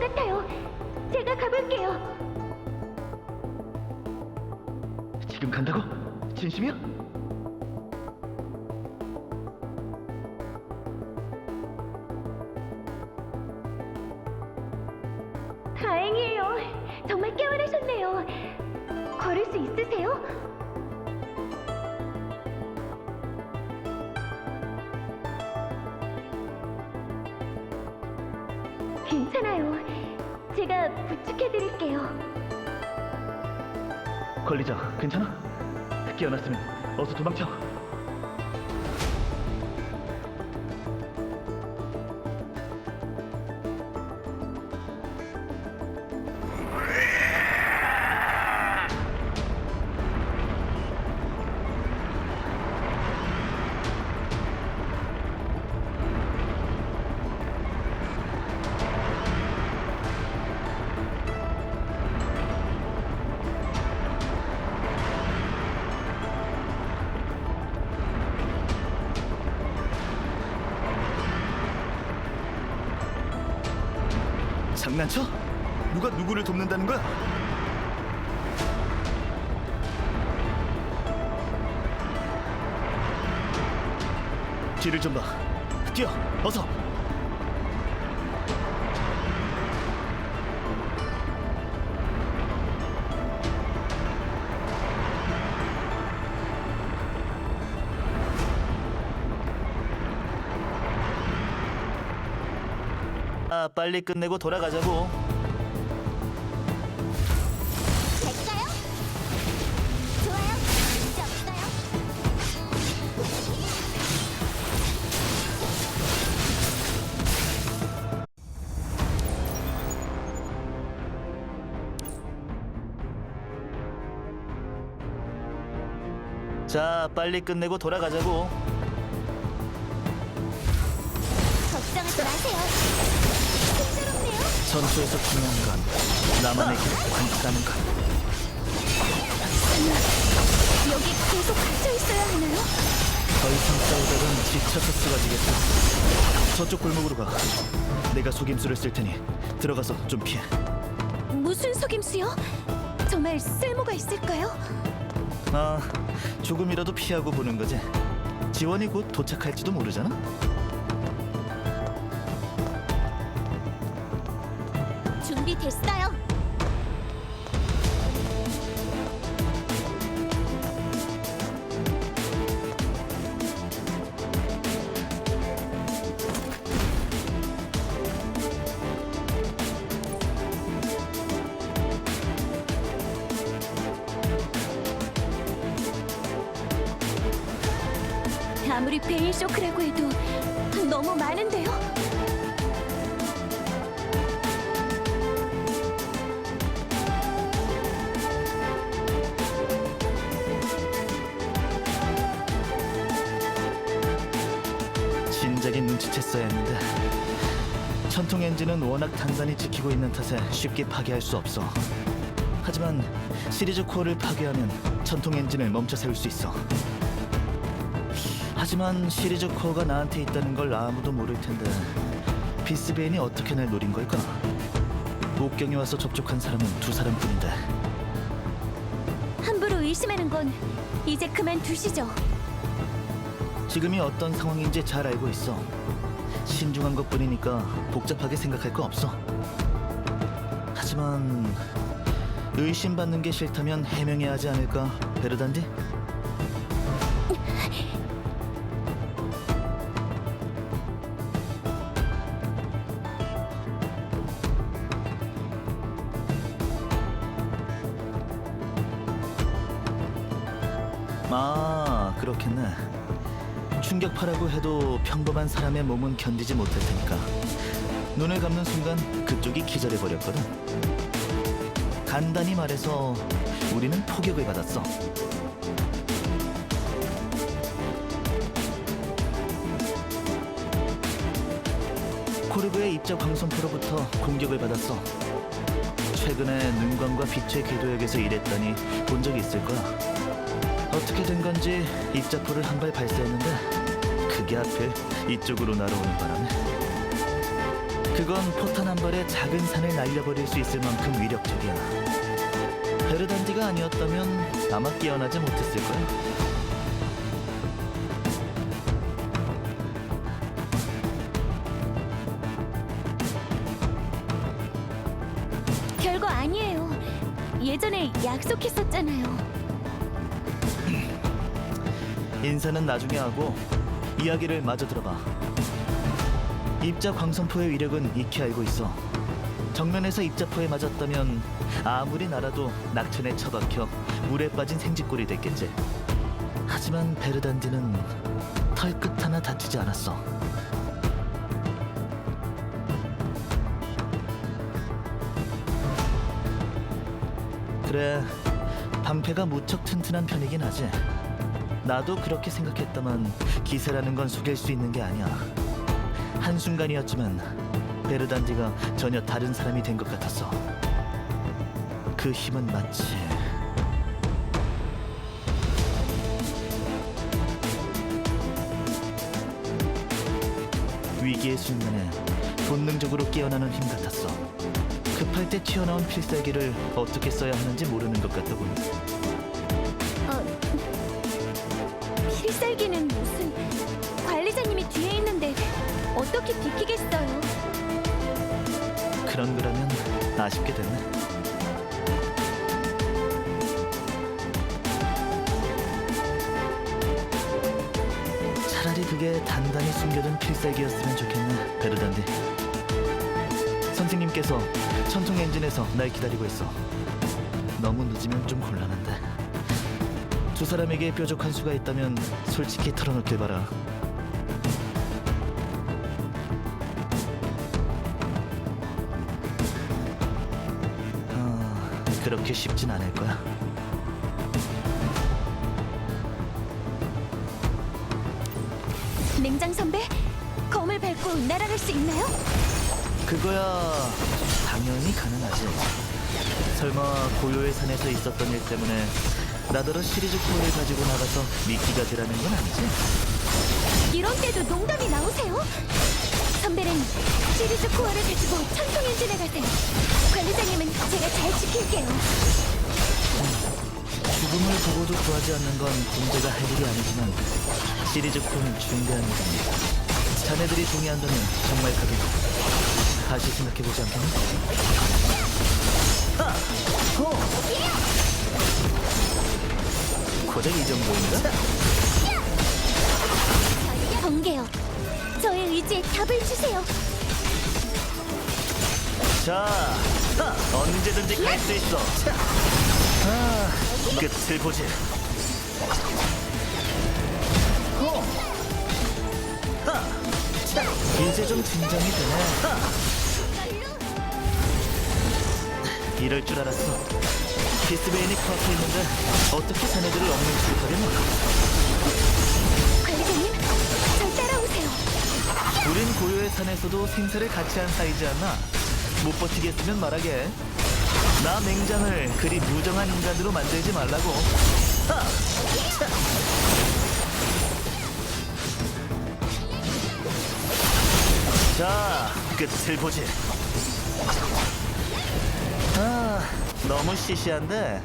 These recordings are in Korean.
같아요. 제가 가볼게요. 지금 간다고? 진심이야? 다행이에요. 정말 깨어나셨네요. 걸을 수 있으세요? 괜찮아요. 제가 부축해드릴게요. 걸리자. 괜찮아? 깨어났으면 어서 도망쳐. 장난쳐? 누가 누구를 돕는다는 거야? 뒤를 좀 봐. 뛰어, 어서. 빨리 끝내고 돌아가자고. 갈까요? 좋아요. 문제 없어요. 자, 빨리 끝내고 돌아가자고. 걱정하지 마세요. 순조롭네요. 전투에서 중요한 건 나만의 길을 관찰하는 것. 여기 계속 갇혀 있어야 하나요? 더 이상 싸우다간 지쳐서 쓰러지겠다. 저쪽 골목으로 가. 내가 속임수를 쓸 테니 들어가서 좀 피해. 무슨 속임수요? 정말 쓸모가 있을까요? 조금이라도 피하고 보는 거지. 지원이 곧 도착할지도 모르잖아. 준비됐어요. 아무리 베일 쇼크라고 해도 너무 많은데요? 진작에 눈치챘어야 했는데 전통 엔진은 워낙 단단히 지키고 있는 탓에 쉽게 파괴할 수 없어. 하지만 시리즈 코어를 파괴하면 전통 엔진을 멈춰 세울 수 있어. 하지만 시리즈 코어가 나한테 있다는 걸 아무도 모를 텐데 비스베인이 어떻게 날 노린 걸까? 옥경에 와서 접촉한 사람은 2사람뿐인데. 함부로 의심하는 건 이제 그만두시죠. 지금이 어떤 상황인지 잘 알고 있어. 신중한 것뿐이니까 복잡하게 생각할 거 없어. 하지만 의심받는 게 싫다면 해명해야 하지 않을까, 베르단디? 그렇겠네. 충격파라고 해도 평범한 사람의 몸은 견디지 못할 테니까. 눈을 감는 순간 그쪽이 기절해버렸거든. 간단히 말해서 우리는 포격을 받았어. 코르브의 입자 광선포로부터 공격을 받았어. 최근에 눈광과 빛의 궤도역에서 일했다니 본 적이 있을 거야. 어떻게 된 건지 입자포를 한 발 발사했는데 그게 하필 이쪽으로 날아오는 바람에. 그건 포탄 한 발에 작은 산을 날려버릴 수 있을 만큼 위력적이야. 베르단디가 아니었다면 아마 깨어나지 못했을 거야. 별거 아니에요. 예전에 약속했었잖아요. 인사는 나중에 하고 이야기를 마저 들어봐. 입자 광선포의 위력은 익히 알고 있어. 정면에서 입자포에 맞았다면 아무리 날아도 낙천에 처박혀 물에 빠진 생쥐꼴이 됐겠지. 하지만 베르단디는 털끝 하나 다치지 않았어. 그래, 방패가 무척 튼튼한 편이긴 하지. 나도 그렇게 생각했다만 기세라는 건 속일 수 있는 게 아니야. 한순간이었지만 베르단디가 전혀 다른 사람이 된 것 같았어. 그 힘은 마치 위기의 순간에 본능적으로 깨어나는 힘 같았어. 급할 때 튀어나온 필살기를 어떻게 써야 하는지 모르는 것 같더군. 필살기는 무슨... 관리자님이 뒤에 있는데 어떻게 비키겠어요? 그런 거라면 아쉽게 됐네. 차라리 그게 단단히 숨겨둔 필살기였으면 좋겠네, 베르단디. 선생님께서 천통 엔진에서 날 기다리고 있어. 너무 늦으면 좀 곤란한데. 두 사람에게 뾰족한 수가 있다면 솔직히 털어놓길 바라. 그렇게 쉽진 않을 거야. 냉장 선배, 검을 밟고 날아갈 수 있나요? 그거야 당연히 가능하지. 설마 고요의 산에서 있었던 일 때문에 나더러 시리즈 코어를 가지고 나가서 미끼가 되라는 건 아니지? 이런 때도 농담이 나오세요? 선배는 시리즈 코어를 가지고 천둥 엔진에 가세요. 관리자님은 제가 잘 지킬게요. 죽음을 보고도 구하지 않는 건 군대가 할 일이 아니지만 시리즈 코어는 중대한 일이니 자네들이 동의한다면 정말 가게 다시 생각해보지 않겠니? 하! 호! 고작 이 정도인가? 번개요. 저의 의지에 답을 주세요. 자, 언제든지 갈 수 있어. 끝을 보지. 이제 좀 진정이 되네. 이럴 줄 알았어. 비스베인이 코앞에 있는데 어떻게 자네들을 억눌칠거리나? 관리자님, 절 따라오세요. 우린 고요의 산에서도 생사를 같이 한 사이지 않나? 못 버티겠으면 말하게. 나 맹장을 그리 무정한 인간으로 만들지 말라고. 자, 끝을 보지. 너무 시시한데.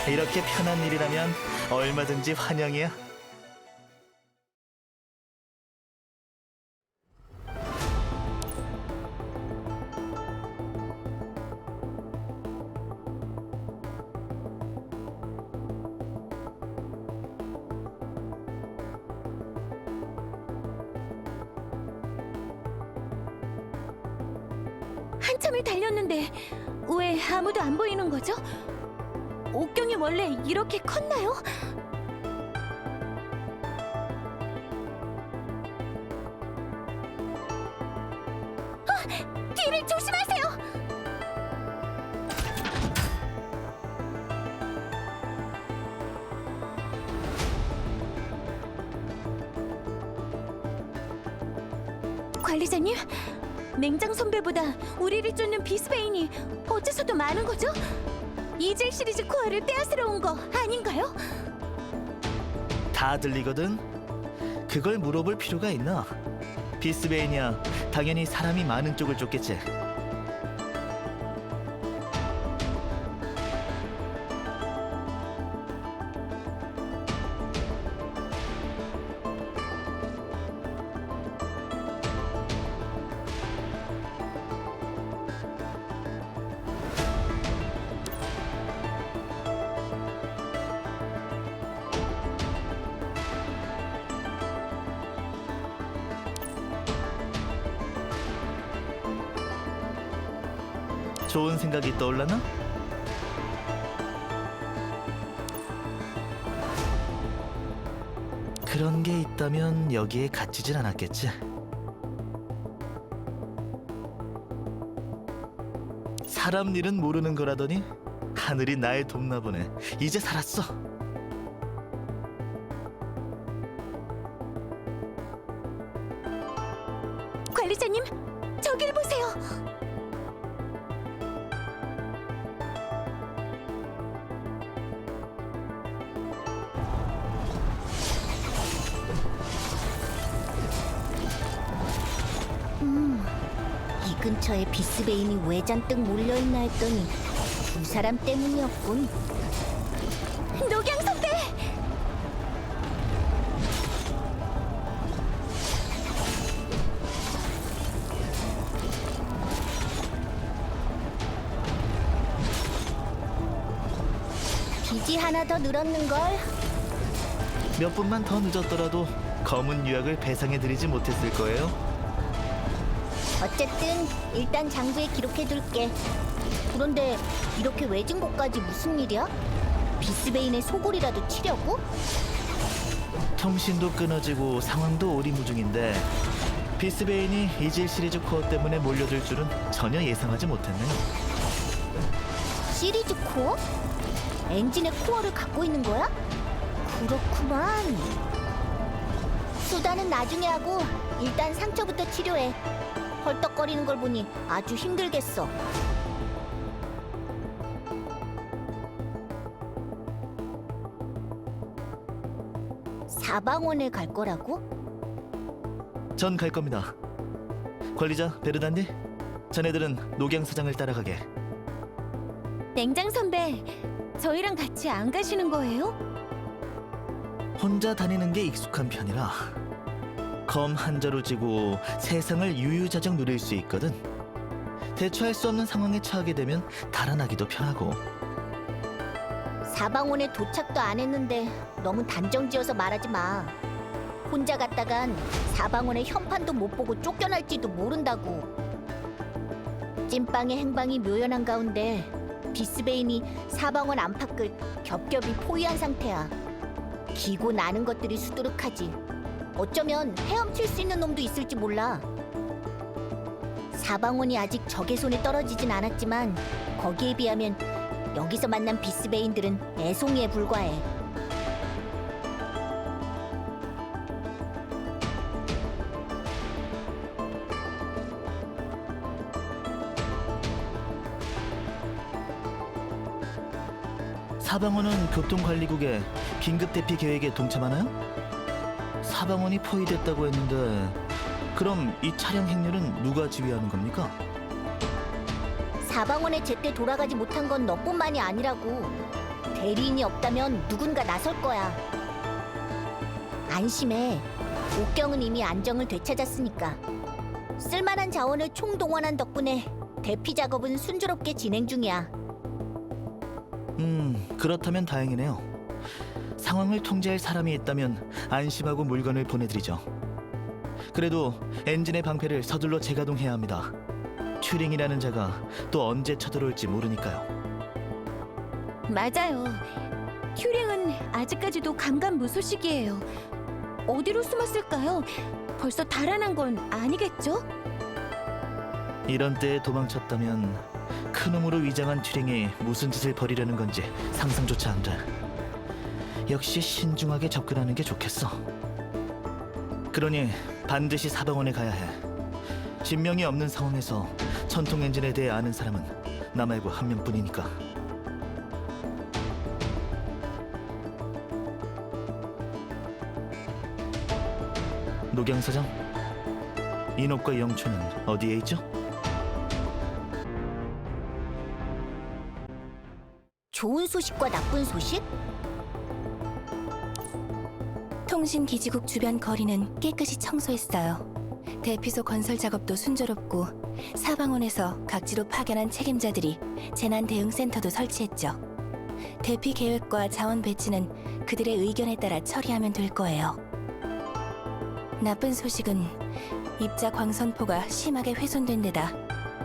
이렇게 편한 일이라면 얼마든지 환영이야. 한참을 달렸는데 왜 아무도 안 보이는 거죠? 옥경이 원래 이렇게 컸나요? 뒤를 조심하세요! 관리자님, 맹장 선배보다 우리를 쫓는 비스베인이 어째서도 많은 거죠? 이젤 시리즈 코어를 빼앗으러 온 거 아닌가요? 다 들리거든. 그걸 물어볼 필요가 있나? 비스베인이야 당연히 사람이 많은 쪽을 쫓겠지. 좋은 생각이 떠올랐나? 그런 게 있다면 여기에 갇히진 않았겠지. 사람 일은 모르는 거라더니 하늘이 날 돕나 보네. 이제 살았어. 관리자님, 저길 보세요. 이 근처에 비스베인이 왜 잔뜩 몰려있나 했더니 두 사람 때문이었군. 녹양 선배! 빚이 하나 더 늘었는걸? 몇 분만 더 늦었더라도 검은 유약을 배상해드리지 못했을 거예요. 어쨌든 일단 장부에 기록해둘게. 그런데 이렇게 외진 곳까지 무슨 일이야? 비스베인의 소골이라도 치려고? 통신도 끊어지고 상황도 오리무중인데 비스베인이 이질 시리즈 코어 때문에 몰려들 줄은 전혀 예상하지 못했네요. 시리즈 코어? 엔진의 코어를 갖고 있는 거야? 그렇구만. 수단은 나중에 하고 일단 상처부터 치료해. 헐떡거리는 걸 보니 아주 힘들겠어. 사방원에 갈 거라고? 전 갈 겁니다. 관리자 베르단디, 자네들은 녹양 사장을 따라가게. 냉장 선배, 저희랑 같이 안 가시는 거예요? 혼자 다니는 게 익숙한 편이라 검 한 자루 쥐고 세상을 유유자적 누릴 수 있거든. 대처할 수 없는 상황에 처하게 되면 달아나기도 편하고. 사방원에 도착도 안 했는데 너무 단정지어서 말하지 마. 혼자 갔다간 사방원의 현판도 못 보고 쫓겨날지도 모른다고. 찐빵의 행방이 묘연한 가운데 비스베인이 사방원 안팎을 겹겹이 포위한 상태야. 기고 나는 것들이 수두룩하지. 어쩌면 헤엄칠 수 있는 놈도 있을지 몰라. 사방원이 아직 적의 손에 떨어지진 않았지만 거기에 비하면 여기서 만난 비스베인들은 애송이에 불과해. 사방원은 교통관리국의 긴급 대피 계획에 동참하나요? 사방원이 포위됐다고 했는데 그럼 이 차량 행렬은 누가 지휘하는 겁니까? 사방원에 제때 돌아가지 못한 건 너뿐만이 아니라고. 대리인이 없다면 누군가 나설 거야. 안심해. 옥경은 이미 안정을 되찾았으니까. 쓸만한 자원을 총동원한 덕분에 대피 작업은 순조롭게 진행 중이야. 그렇다면 다행이네요. 상황을 통제할 사람이 있다면 안심하고 물건을 보내드리죠. 그래도 엔진의 방패를 서둘러 재가동해야 합니다. 튜링이라는 자가 또 언제 쳐들어올지 모르니까요. 맞아요. 튜링은 아직까지도 감감무소식이에요. 어디로 숨었을까요? 벌써 달아난 건 아니겠죠? 이런 때에 도망쳤다면 큰놈으로 위장한 튜링이 무슨 짓을 벌이려는 건지 상상조차 안 돼. 역시 신중하게 접근하는 게 좋겠어. 그러니 반드시 사방원에 가야 해. 진명이 없는 상황에서 전통 엔진에 대해 아는 사람은 나 말고 한 명뿐이니까. 녹양 사장, 인옥과 영초는 어디에 있죠? 좋은 소식과 나쁜 소식? 통신기지국 주변 거리는 깨끗이 청소했어요. 대피소 건설 작업도 순조롭고 사방원에서 각지로 파견한 책임자들이 재난 대응 센터도 설치했죠. 대피 계획과 자원 배치는 그들의 의견에 따라 처리하면 될 거예요. 나쁜 소식은 입자 광선포가 심하게 훼손된 데다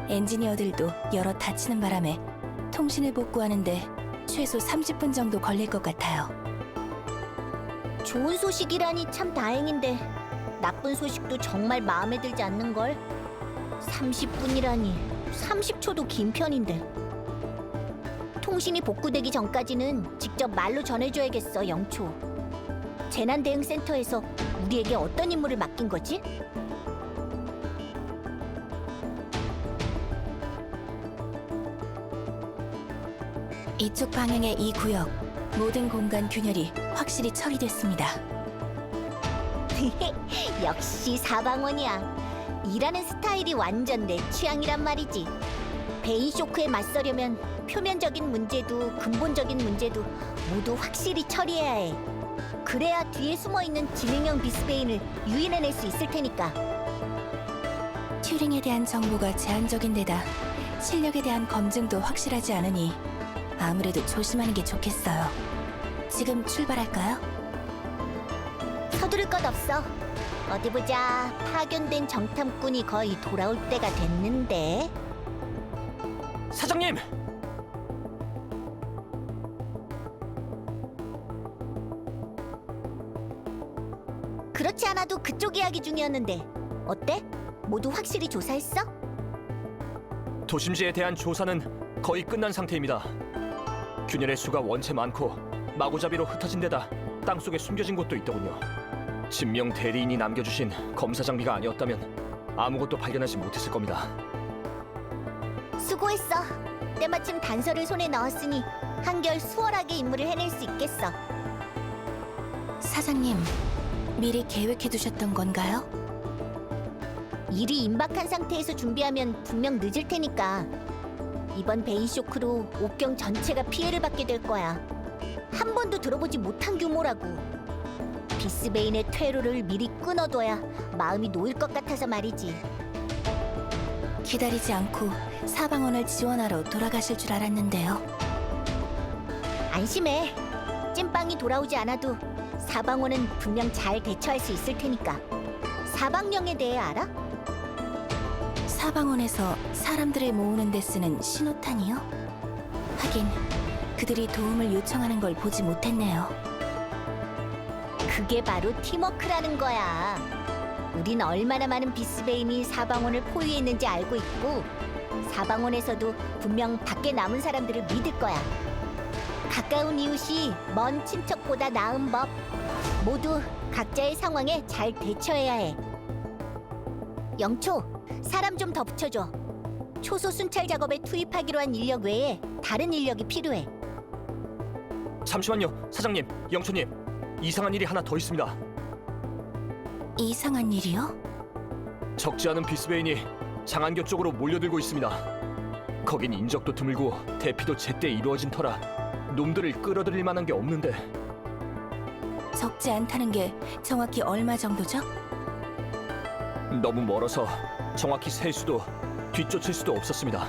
엔지니어들도 여러 다치는 바람에 통신을 복구하는데 최소 30분 정도 걸릴 것 같아요. 좋은 소식이라니 참 다행인데 나쁜 소식도 정말 마음에 들지 않는걸. 30분이라니 30초도 긴 편인데. 통신이 복구되기 전까지는 직접 말로 전해줘야겠어, 영초. 재난대응센터에서 우리에게 어떤 임무를 맡긴 거지? 이쪽 방향의 이 구역 모든 공간 균열이 확실히 처리됐습니다. 역시 사방원이야. 일하는 스타일이 완전 내 취향이란 말이지. 베인 쇼크에 맞서려면 표면적인 문제도 근본적인 문제도 모두 확실히 처리해야 해. 그래야 뒤에 숨어있는 지능형 비스베인을 유인해낼 수 있을 테니까. 튜링에 대한 정보가 제한적인 데다 실력에 대한 검증도 확실하지 않으니 아무래도 조심하는 게 좋겠어요. 지금 출발할까요? 서두를 것 없어. 어디 보자. 파견된 정탐꾼이 거의 돌아올 때가 됐는데. 사장님! 그렇지 않아도 그쪽 이야기 중이었는데 어때? 모두 확실히 조사했어? 도심지에 대한 조사는 거의 끝난 상태입니다. 균열의 수가 원체 많고 마구잡이로 흩어진 데다 땅속에 숨겨진 곳도 있더군요. 진명 대리인이 남겨주신 검사 장비가 아니었다면 아무것도 발견하지 못했을 겁니다. 수고했어. 때마침 단서를 손에 넣었으니 한결 수월하게 임무를 해낼 수 있겠어. 사장님, 미리 계획해 두셨던 건가요? 일이 임박한 상태에서 준비하면 분명 늦을 테니까. 이번 베인 쇼크로 옥경 전체가 피해를 받게 될 거야. 한 번도 들어보지 못한 규모라고. 비스베인의 퇴로를 미리 끊어둬야 마음이 놓일 것 같아서 말이지. 기다리지 않고 사방원을 지원하러 돌아가실 줄 알았는데요. 안심해. 찐빵이 돌아오지 않아도 사방원은 분명 잘 대처할 수 있을 테니까. 사방령에 대해 알아? 사방원에서 사람들을 모으는 데 쓰는 신호탄이요? 하긴 그들이 도움을 요청하는 걸 보지 못했네요. 그게 바로 팀워크라는 거야. 우린 얼마나 많은 비스베인이 사방원을 포위했는지 알고 있고 사방원에서도 분명 밖에 남은 사람들을 믿을 거야. 가까운 이웃이 먼 친척보다 나은 법. 모두 각자의 상황에 잘 대처해야 해. 영초, 사람 좀 더 붙여줘. 초소 순찰 작업에 투입하기로 한 인력 외에 다른 인력이 필요해. 잠시만요, 사장님, 영초님. 이상한 일이 하나 더 있습니다. 이상한 일이요? 적지 않은 비스베인이 장안교 쪽으로 몰려들고 있습니다. 거긴 인적도 드물고 대피도 제때 이루어진 터라 놈들을 끌어들일 만한 게 없는데. 적지 않다는 게 정확히 얼마 정도죠? 너무 멀어서 정확히 셀 수도 뒤쫓을 수도 없었습니다.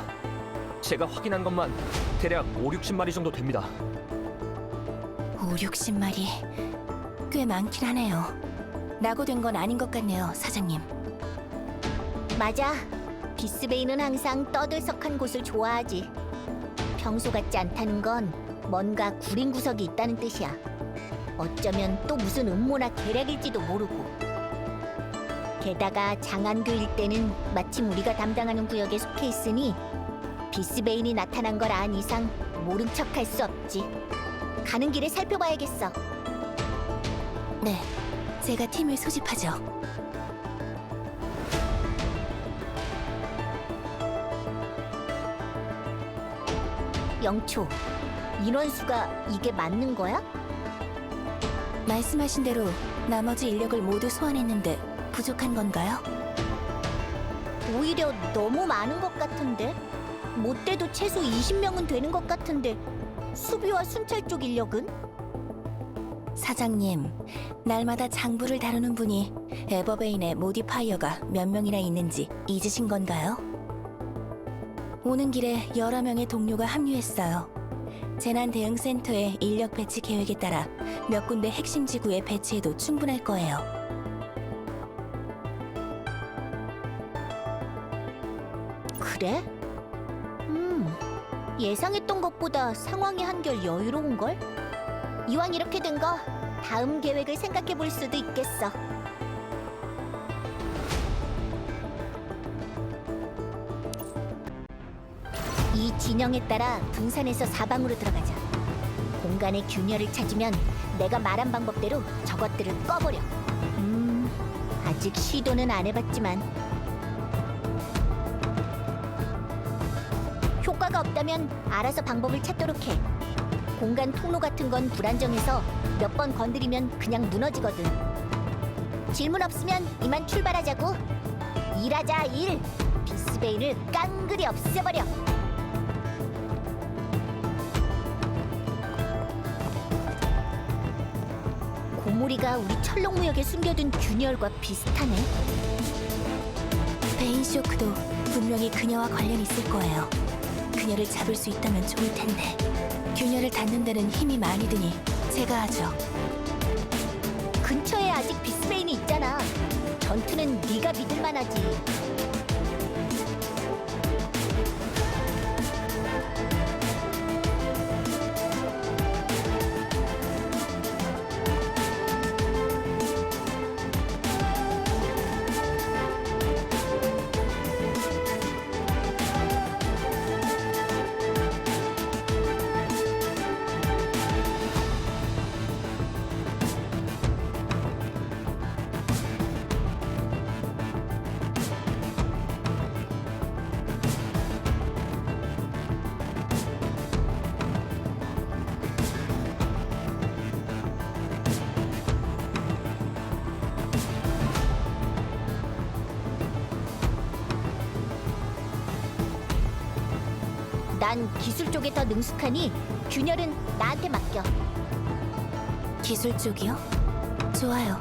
제가 확인한 것만 대략 5, 60마리 정도 됩니다. 5, 60마리. 꽤 많긴 하네요. 낙오된 건 아닌 것 같네요, 사장님. 맞아. 비스베인은 항상 떠들썩한 곳을 좋아하지. 평소 같지 않다는 건 뭔가 구린 구석이 있다는 뜻이야. 어쩌면 또 무슨 음모나 계략일지도 모르고. 게다가 장안교 일대는 마침 우리가 담당하는 구역에 속해 있으니 비스베인이 나타난 걸 안 이상 모른 척할 수 없지. 가는 길에 살펴봐야겠어. 네, 제가 팀을 소집하죠. 영초, 인원수가 이게 맞는 거야? 말씀하신 대로 나머지 인력을 모두 소환했는데 부족한 건가요? 오히려 너무 많은 것 같은데? 못돼도 최소 20명은 되는 것 같은데 수비와 순찰 쪽 인력은? 사장님, 날마다 장부를 다루는 분이 에버베인에 모디파이어가 몇 명이나 있는지 잊으신 건가요? 오는 길에 여러 명의 동료가 합류했어요. 재난 대응센터의 인력 배치 계획에 따라 몇 군데 핵심 지구에 배치해도 충분할 거예요. 그래? 예상했던 것보다 상황이 한결 여유로운걸? 이왕 이렇게 된 거 다음 계획을 생각해 볼 수도 있겠어. 이 진영에 따라 분산해서 사방으로 들어가자. 공간의 균열을 찾으면 내가 말한 방법대로 저것들을 꺼버려. 아직 시도는 안 해봤지만 효과가 없다면 알아서 방법을 찾도록 해. 공간 통로 같은 건 불안정해서 몇 번 건드리면 그냥 무너지거든. 질문 없으면 이만 출발하자고. 일하자 일. 비스베인을 깡그리 없애버려. 고무리가 우리 철록무역에 숨겨둔 균열과 비슷하네. 베인 쇼크도 분명히 그녀와 관련 있을 거예요. 그녀를 잡을 수 있다면 좋을 텐데. 균열을 닫는 데는 힘이 많이 드니 제가 하죠. 근처에 아직 비스베인이 있잖아. 전투는 네가 믿을 만하지. 난 기술 쪽에 더 능숙하니 균열은 나한테 맡겨. 기술 쪽이요? 좋아요.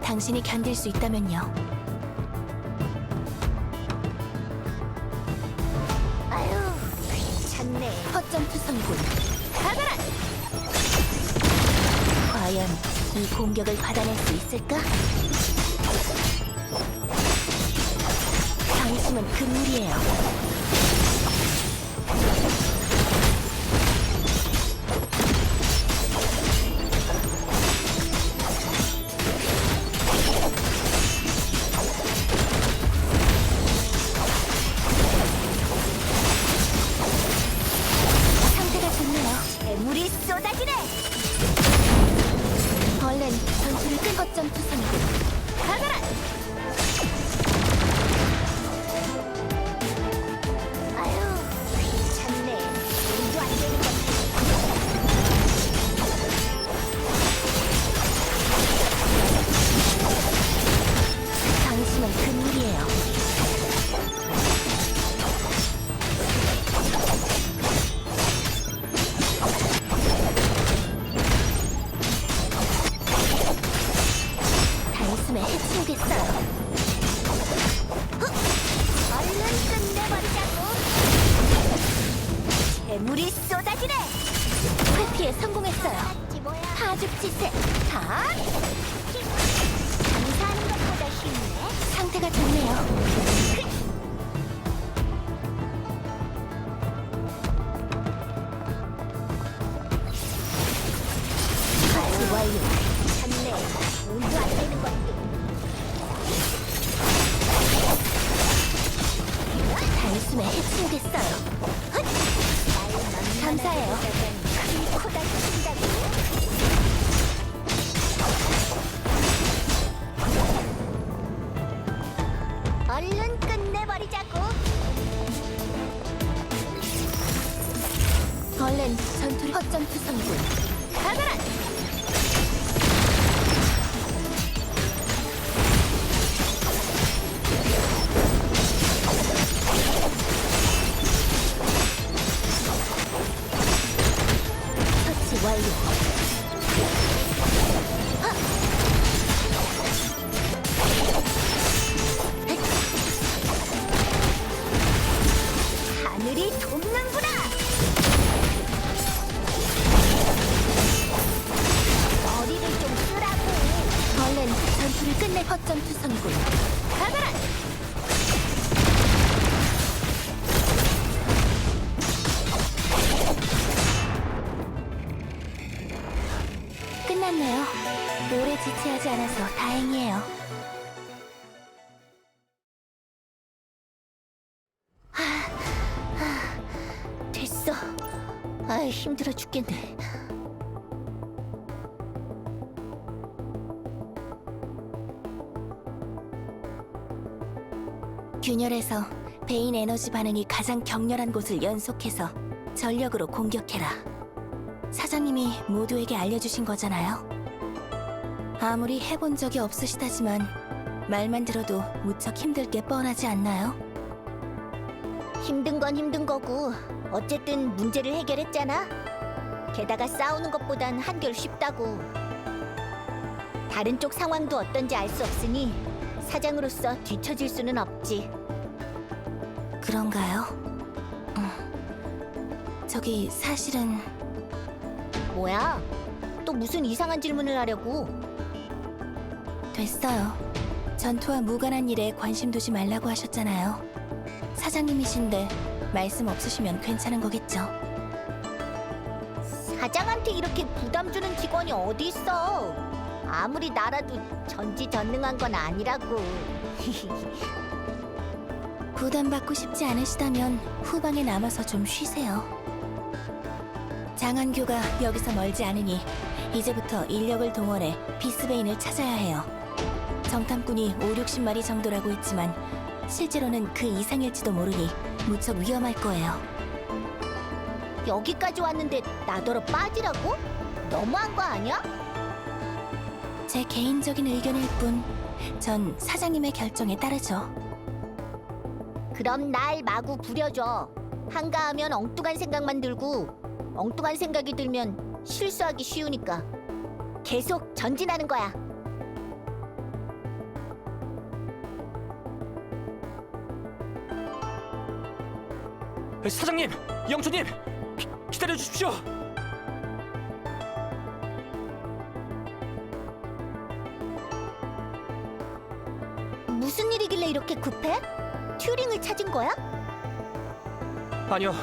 당신이 견딜 수 있다면요. 아유, 귀찮네. 허점투 성군. 가거라! 과연 이 공격을 받아낼 수 있을까? 당신은 금물이에요. 상태가 좋네요. 재물이 쏟아지네. 얼른 전투를 끈 것점 투성이군. 가거라! 아유, 귀찮네. 일도 안 되는 것. 당신은 금물이에요. 단숨에 해치우겠어요. 얼른 끝내버리자고. 재물이 쏟아지네. 회피에 성공했어요. 맞지 뭐야. 하죽지세. 다 장사하는 것보다 쉽네. 상태가 좋네요. 아유, 완료. 귀찮네. 일도 안 되는 것들. 단숨에 해치우겠어요. 감사해요. 큰 코다 친다고. 얼른 끝내버리자고. 얼른 전투를 허점투성군. 가거라! 하늘이 돕는구나. 머리를 좀 쓰라고. 얼른 전투를 끝낼 허점 투성이군. 가거라. 끝났네요. 오래 지체하지 않아서 다행이에요. 됐어. 아, 힘들어 죽겠네. 균열에서 베인 에너지 반응이 가장 격렬한 곳을 연속해서 전력으로 공격해라. 사장님이 모두에게 알려주신 거잖아요. 아무리 해본 적이 없으시다지만 말만 들어도 무척 힘들 게 뻔하지 않나요? 힘든 건 힘든 거고 어쨌든 문제를 해결했잖아. 게다가 싸우는 것보단 한결 쉽다고. 다른 쪽 상황도 어떤지 알 수 없으니 사장으로서 뒤처질 수는 없지. 그런가요? 저기 사실은 뭐야? 또 무슨 이상한 질문을 하려고? 됐어요. 전투와 무관한 일에 관심 두지 말라고 하셨잖아요. 사장님이신데 말씀 없으시면 괜찮은 거겠죠? 사장한테 이렇게 부담 주는 직원이 어디 있어? 아무리 나라도 전지전능한 건 아니라고. 부담받고 싶지 않으시다면 후방에 남아서 좀 쉬세요. 장한규가 여기서 멀지 않으니 이제부터 인력을 동원해 비스베인을 찾아야 해요. 정탐꾼이 5-60마리 정도라고 했지만 실제로는 그 이상일지도 모르니 무척 위험할 거예요. 여기까지 왔는데 나더러 빠지라고? 너무한 거 아니야? 제 개인적인 의견일 뿐, 전 사장님의 결정에 따르죠. 그럼 날 마구 부려줘. 한가하면 엉뚱한 생각만 들고 엉뚱한 생각이 들면 실수하기 쉬우니까 계속 전진하는 거야. 사장님, 영초님, 기다려 주십시오. 무슨 일이길래 이렇게 급해? 튜링을 찾은 거야? 아니요,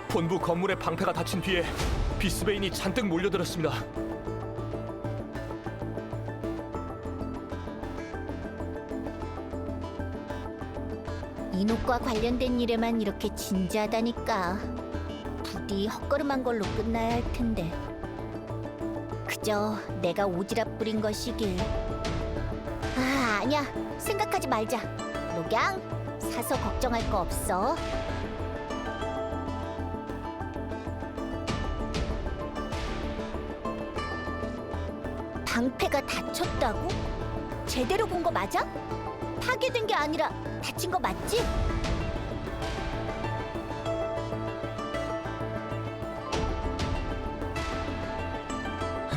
본부 건물에 방패가 닫힌 뒤에 비스베인이 잔뜩 몰려들었습니다. 인옥과 관련된 일에만 이렇게 진지하다니까. 부디 헛걸음한 걸로 끝나야 할 텐데. 그저 내가 오지랖 부린 것이길. 아, 아니야. 생각하지 말자. 녹양, 사서 걱정할 거 없어. 방패가 닫혔다고? 제대로 본 거 맞아? 파괴된 게 아니라 다친 거 맞지?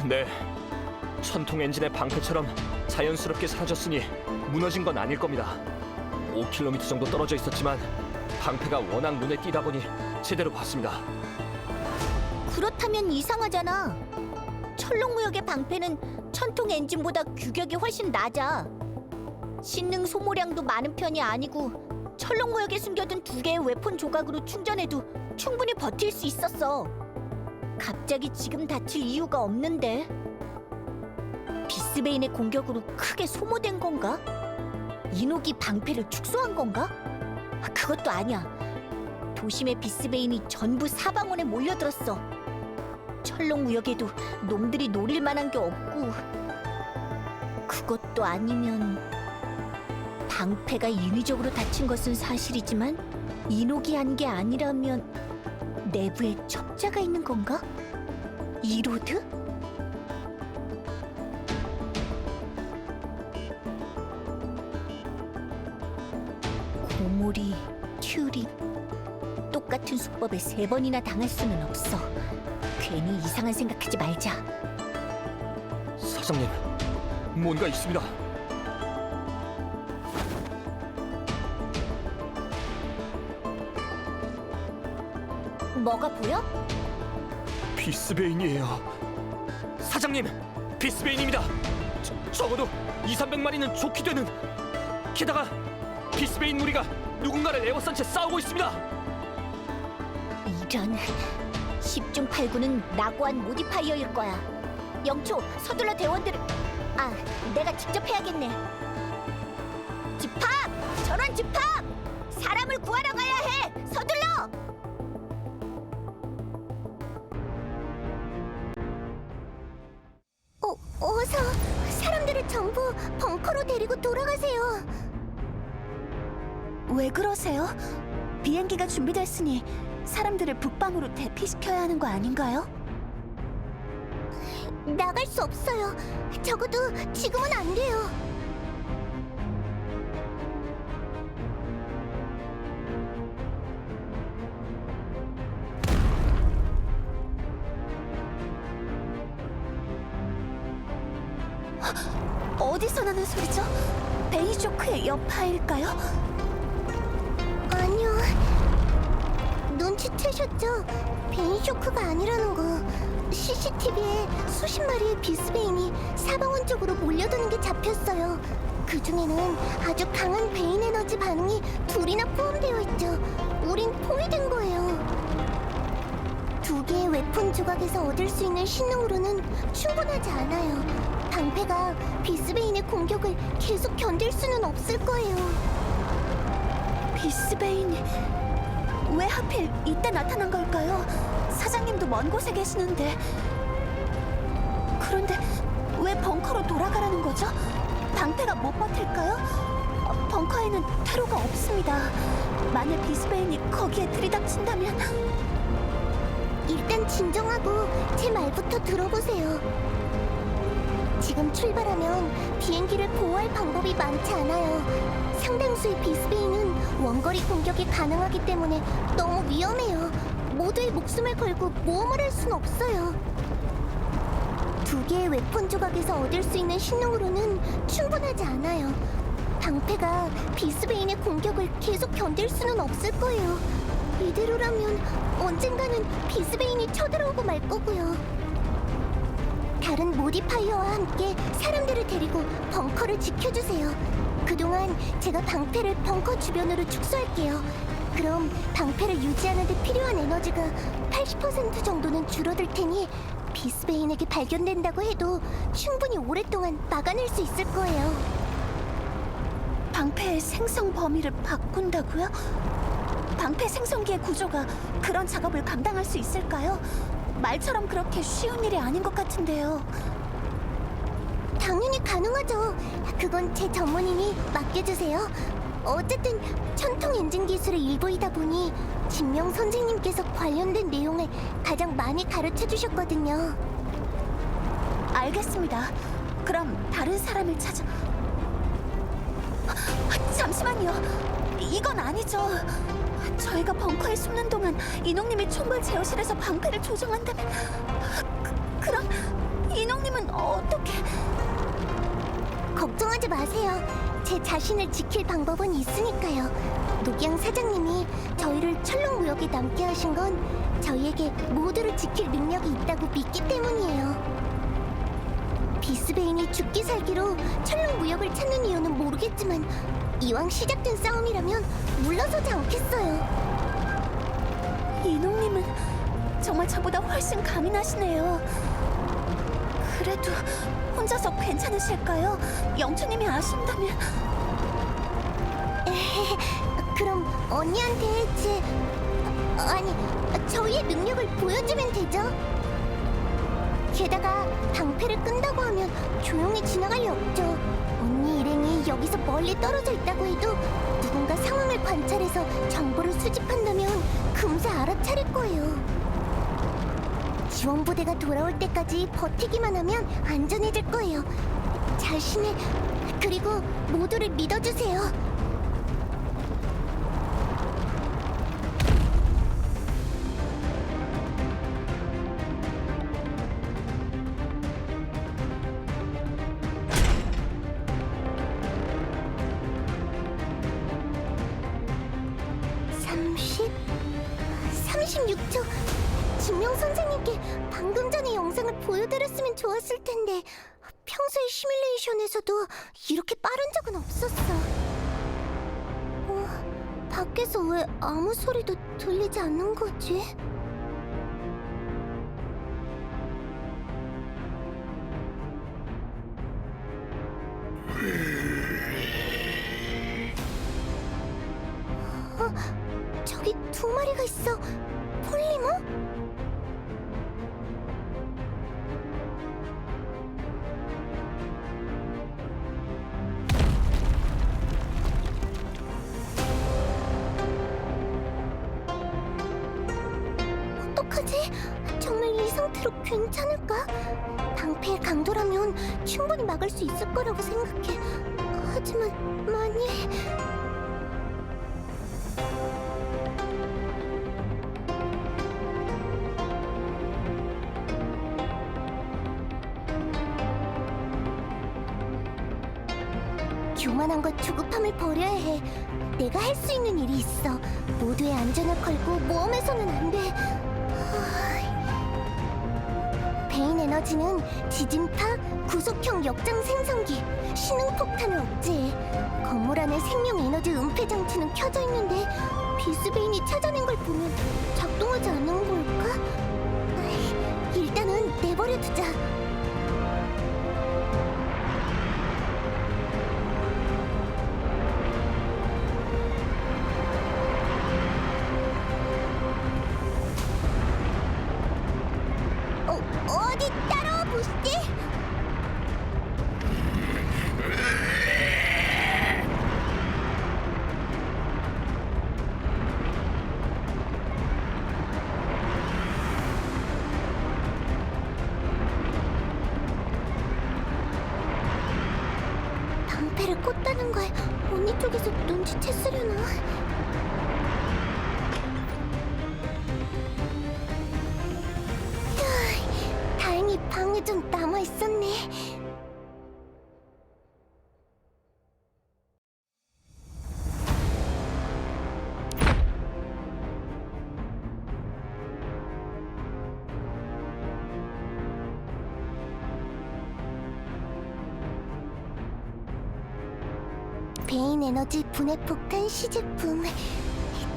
네, 천통 엔진의 방패처럼 자연스럽게 사라졌으니 무너진 건 아닐 겁니다. 5km 정도 떨어져 있었지만 방패가 워낙 눈에 띄다 보니 제대로 봤습니다. 그렇다면 이상하잖아. 철롱무역의 방패는 천통 엔진보다 규격이 훨씬 낮아. 신능 소모량도 많은 편이 아니고 철롱무역에 숨겨둔 2개의 웨폰 조각으로 충전해도 충분히 버틸 수 있었어. 갑자기 지금 다칠 이유가 없는데. 비스베인의 공격으로 크게 소모된 건가? 인옥이 방패를 축소한 건가? 그것도 아니야. 도심의 비스베인이 전부 사방원에 몰려들었어. 철롱무역에도 놈들이 노릴 만한 게 없고. 그것도 아니면 방패가 인위적으로 닫힌 것은 사실이지만 인옥이 한 게 아니라면 내부에 첩자가 있는 건가? 이로드? 고모리, 튜링. 똑같은 수법에 3번이나 당할 수는 없어. 괜히 이상한 생각하지 말자. 사장님, 뭔가 있습니다. 뭐가 보여? 비스베인이에요. 사장님, 비스베인입니다. 적어도 200~300마리는 좋게 되는. 게다가 비스베인 무리가 누군가를 에워싼 채 싸우고 있습니다. 이런 10중 8구는 라고한 모디파이어일 거야. 영초, 서둘러 대원들을... 아, 내가 직접 해야겠네. 집합! 전원 집합! 사람을 구하러 가야 해! 서둘러! 어서 사람들을 전부 벙커로 데리고 돌아가세요. 왜 그러세요? 비행기가 준비됐으니 사람들을 북방으로 대피시켜야 하는 거 아닌가요? 나갈 수 없어요. 적어도 지금은 안 돼요. 어디서 나는 소리죠? 베이쇼크의 여파일까요? 아니요. 눈치채셨죠? 베인 쇼크가 아니라는 거. CCTV에 수십 마리의 비스베인이 사방원 쪽으로 몰려드는 게 잡혔어요. 그 중에는 아주 강한 베인 에너지 반응이 둘이나 포함되어 있죠. 우린 포위된 거예요. 두 개의 웨폰 조각에서 얻을 수 있는 신능으로는 충분하지 않아요. 방패가 비스베인의 공격을 계속 견딜 수는 없을 거예요. 비스베인이 왜 하필 이때 나타난 걸까요? 사장님도 먼 곳에 계시는데. 그런데 왜 벙커로 돌아가라는 거죠? 방패가 못 버틸까요? 벙커에는 퇴로가 없습니다. 만약 비스베인이 거기에 들이닥친다면... 일단 진정하고 제 말부터 들어보세요. 지금 출발하면 비행기를 보호할 방법이 많지 않아요. 상당수의 비스베인은 원거리 공격이 가능하기 때문에 너무 위험해요. 모두의 목숨을 걸고 모험을 할 순 없어요. 두 개의 웨폰 조각에서 얻을 수 있는 신용으로는 충분하지 않아요. 방패가 비스베인의 공격을 계속 견딜 수는 없을 거예요. 이대로라면 언젠가는 비스베인이 쳐들어오고 말 거고요. 다른 모디파이어와 함께 사람들을 데리고 벙커를 지켜주세요. 그동안 제가 방패를 벙커 주변으로 축소할게요. 그럼 방패를 유지하는 데 필요한 에너지가 80% 정도는 줄어들 테니 비스베인에게 발견된다고 해도 충분히 오랫동안 막아낼 수 있을 거예요. 방패의 생성 범위를 바꾼다고요? 방패 생성기의 구조가 그런 작업을 감당할 수 있을까요? 말처럼 그렇게 쉬운 일이 아닌 것 같은데요. 당연히 가능하죠. 그건 제 전문인이 맡겨주세요. 어쨌든 천통 엔진 기술의 일부이다 보니 진명 선생님께서 관련된 내용을 가장 많이 가르쳐 주셨거든요. 알겠습니다. 그럼 다른 사람을 찾아... 잠시만요. 이건 아니죠. 저희가 벙커에 숨는 동안 인홍님이 총괄 제어실에서 방패를 조정한다면... 그럼 인홍님은 어떻게... 걱정하지 마세요. 제 자신을 지킬 방법은 있으니까요. 녹양 사장님이 저희를 철롱무역에 남게 하신 건 저희에게 모두를 지킬 능력이 있다고 믿기 때문이에요. 비스베인이 죽기 살기로 철롱무역을 찾는 이유는 모르겠지만 이왕 시작된 싸움이라면 물러서지 않겠어요. 인홍님은 정말 저보다 훨씬 감이 나시네요. 그래도 혼자서 괜찮으실까요? 영초님이 아신다면... 그럼 언니한테 저희의 능력을 보여주면 되죠? 게다가 방패를 끈다고 하면 조용히 지나갈 리 없죠. 언니 일행이 여기서 멀리 떨어져 있다고 해도 누군가 상황을 관찰해서 정보를 수집한다면 금세 알아차릴 거예요. 지원부대가 돌아올 때까지 버티기만 하면 안전해질 거예요. 자신을 그리고 모두를 믿어주세요. 진명 선생님께 방금 전의 영상을 보여드렸으면 좋았을 텐데 평소에 시뮬레이션에서도 이렇게 빠른 적은 없었어. 밖에서 왜 아무 소리도 들리지 않는 거지? 저기 두 마리가 있어. 폴리머? 어떡하지? 정말 이 상태로 괜찮을까? 방패의 강도라면 충분히 막을 수 있을 거라고 생각해. 하지만 만일... 교만한 것 조급함을 버려야 해. 내가 할 수 있는 일이 있어. 모두의 안전을 걸고 모험해서는 안 돼. 베인 에너지는 지진파, 구속형 역장 생성기, 신흥폭탄을 억제해. 건물 안에 생명 에너지 은폐 장치는 켜져 있는데 비스베인이 찾아낸 걸 보면 작동하지 않는 걸까? 일단은 내버려 두자. 어디 따라와 보시지. 방패를 꽂다는 걸 언니 쪽에서 눈치챘으려나? 다행히 방에 좀 남아있었네. 베인 에너지 분해 폭탄 시제품.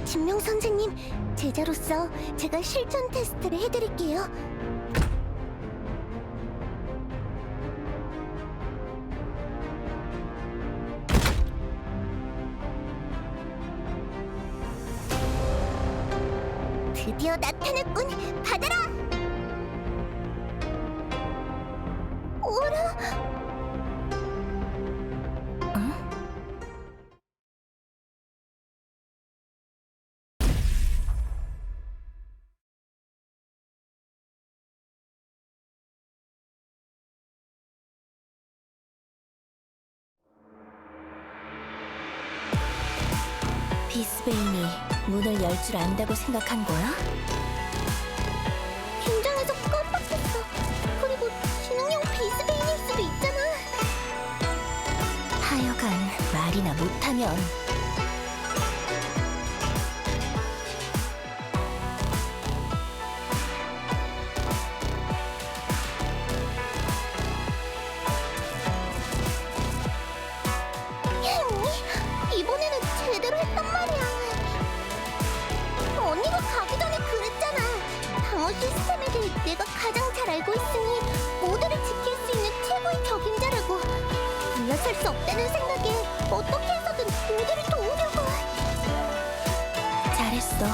진명 선생님, 제자로서 제가 실전 테스트를 해드릴게요. 드디어 나타났군. 받아라. 오라. 비스베인이 문을 열 줄 안다고 생각한 거야? 긴장해서 깜빡했어. 그리고 지능형 비스베인일 수도 있잖아. 하여간 말이나 못하면. 이번에는 제대로 했단 말이야. 언니가 가기 전에 그랬잖아. 방어 시스템에 대해 내가 가장 잘 알고 있으니 모두를 지킬 수 있는 최고의 적임자라고. 물러설 수 없다는 생각에 어떻게 해서든 모두를 도우려고. 잘했어.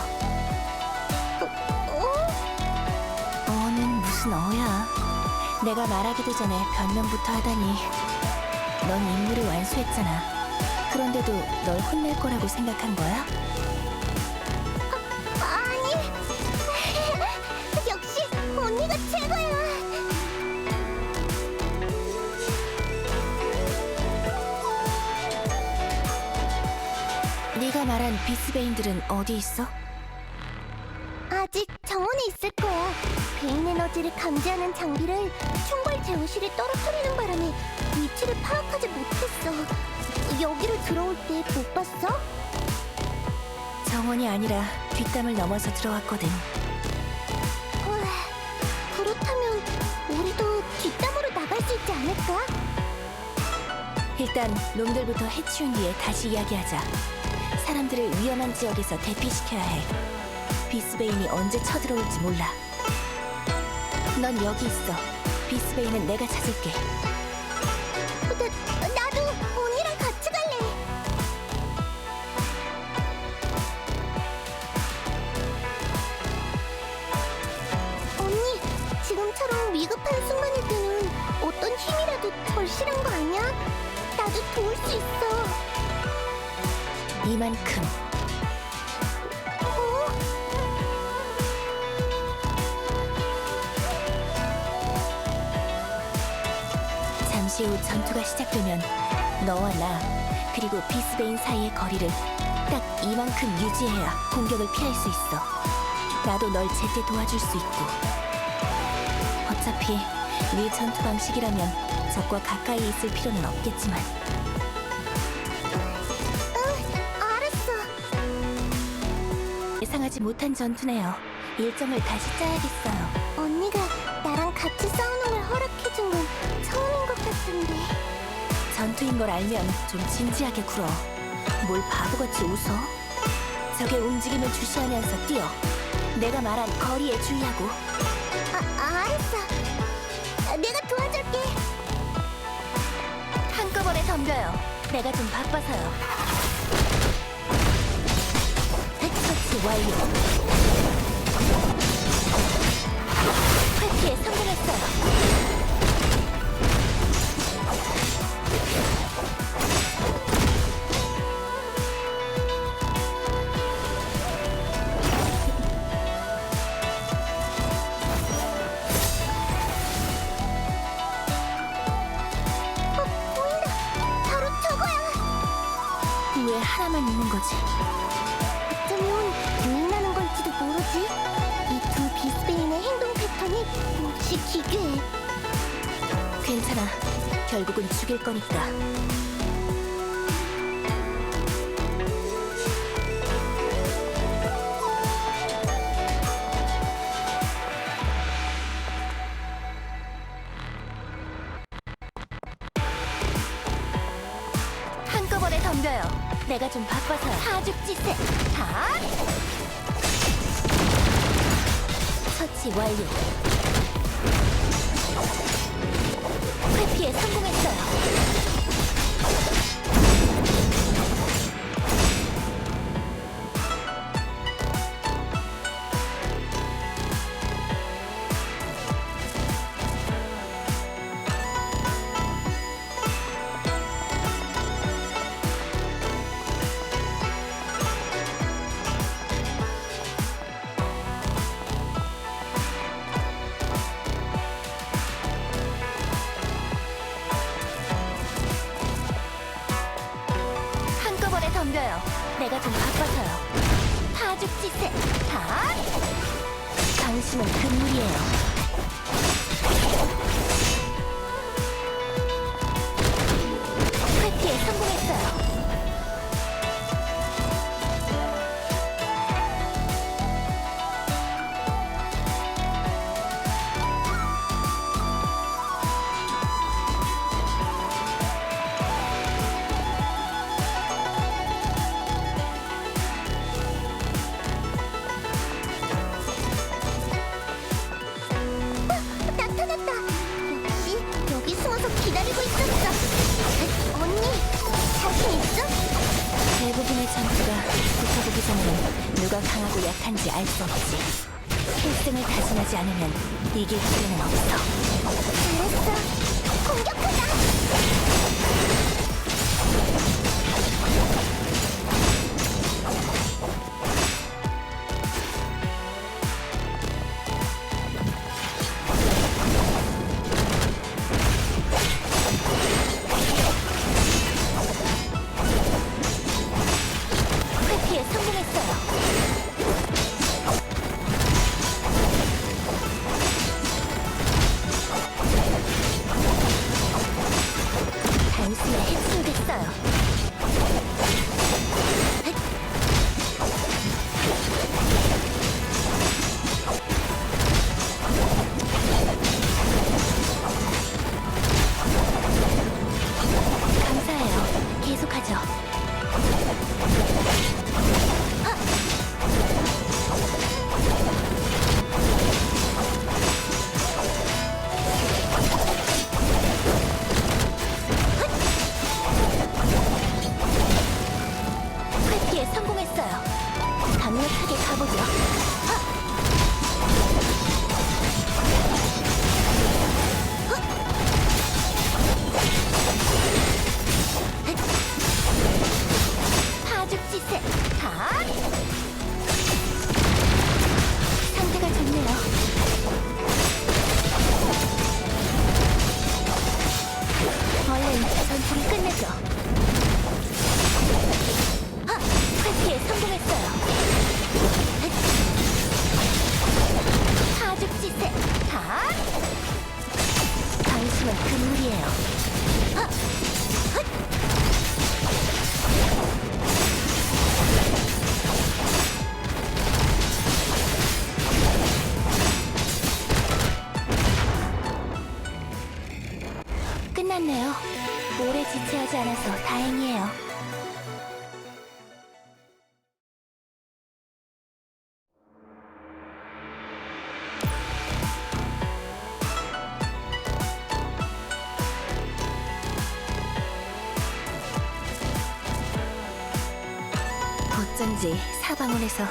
어는 무슨 어야. 내가 말하기도 전에 변명부터 하다니. 넌 임무를 완수했잖아. 그런데도 널 혼낼 거라고 생각한 거야? 아니. 역시 언니가 최고야. 네가 말한 비스베인들은 어디 있어? 아직 정원에 있을 거야. 베인 에너지를 감지하는 장비를 총괄 제어실에 떨어뜨리는 바람에 위치를 파악하지 못했어. 여기로 들어올 때 못 봤어? 정원이 아니라 뒷담을 넘어서 들어왔거든. 우리도 뒷담으로 나갈 수 있지 않을까? 일단 놈들부터 해치운 뒤에 다시 이야기하자. 사람들을 위험한 지역에서 대피시켜야 해. 비스베인이 언제 쳐들어올지 몰라. 넌 여기 있어. 비스베인은 내가 찾을게. 나도 언니랑 같이 갈래. 언니, 지금처럼 위급한 순간일 때는 어떤 힘이라도 절실한 거 아니야? 나도 도울 수 있어. 이만큼. 어? 잠시 후 전투가 시작되면 너와 나 그리고 비스베인 사이의 거리를 딱 이만큼 유지해야 공격을 피할 수 있어. 나도 널 제때 도와줄 수 있고. 어차피 네 전투 방식이라면 적과 가까이 있을 필요는 없겠지만. 알았어. 예상하지 못한 전투네요. 일정을 다시 짜야겠어요. 언니가 나랑 같이 싸우는 걸 허락해준 건 처음인 것 같은데. 전투인 걸 알면 좀 진지하게 굴어. 뭘 바보같이 웃어? 적의 움직임을 주시하면서 뛰어. 내가 말한 거리에 주의하고. 알았어. 내가 도와줄게. 한꺼번에 덤벼요. 내가 좀 바빠서요. 처치 완료. 회피에 성공했어요. 보인다. 바로 저거야. 왜 하나만 있는 거지? 어쩌면 유인하는 걸지도 모르지. 이 두 비스베인의 행동 패턴이 몹시 기괴해. 괜찮아. 결국은 죽일 거니까. 한꺼번에 덤벼요. 내가 좀 바빠서요. 사죽지세. 다. 처치 완료. 회피에 성공했어요. 한꺼번에 덤벼요. 내가 좀 바빠서요. 사죽지세. 다. 당신은 금물이에요. 회피에 성공했어요. 나타났다. 역시 여기 숨어서 기다리고 있었어. 언니, 자신 있어? 대부분의 전투가 붙어보기 전에는 누가 강하고 약한지 알 수 없지. 필승을 다짐하지 않으면 이길 기회는 없어. 알았어. 공격하자. 회피에 성공했어요. 끝내죠. 회피에 성공했어요. 사죽지세. 당신은 금물이에요. 끝났네요. 오래 지체하지 않아서 다행이에요. 어쩐지 사방원에서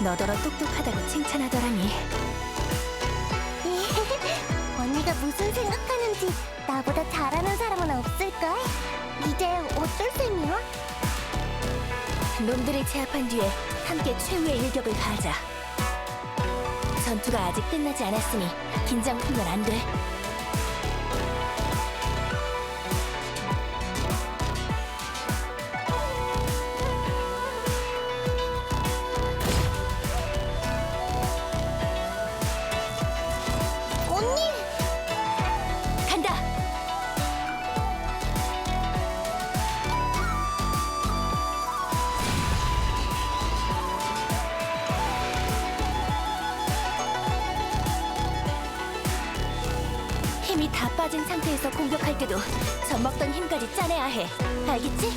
너더러 똑똑하다고 칭찬하더라니. 언니가 무슨 생각하는지 나보다 잘하는 사람은 없을까? 이제 어쩔 셈이야? 놈들을 제압한 뒤에 함께 최후의 일격을 가하자. 전투가 아직 끝나지 않았으니 긴장 풀면 안 돼. 언니! 간다! 힘이 다 빠진 상태에서 공격할 때도 젖먹던 힘까지 짜내야 해. 알겠지?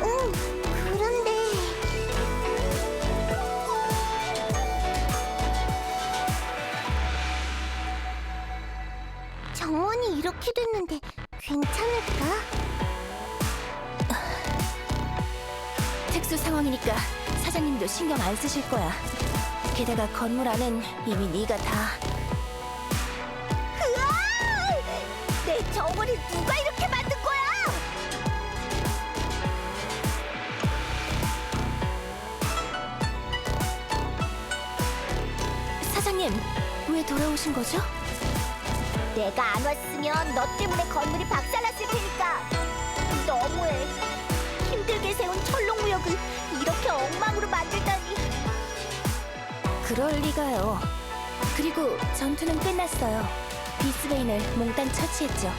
응, 그런데 정원이 이렇게 됐는데 괜찮을까? 특수 상황이니까 사장님도 신경 안 쓰실 거야. 게다가 건물 안은 이미 네가 다... 내 정원을 누가 이렇게 만든 거야? 사장님, 왜 돌아오신 거죠? 내가 안 왔으면 너 때문에 건물이 박살났을 테니까. 너무해. 힘들게 세운 철롱무역을 이렇게 엉망으로 만들다니. 그럴 리가요. 그리고 전투는 끝났어요. 비스베인을 몽땅 처치했죠.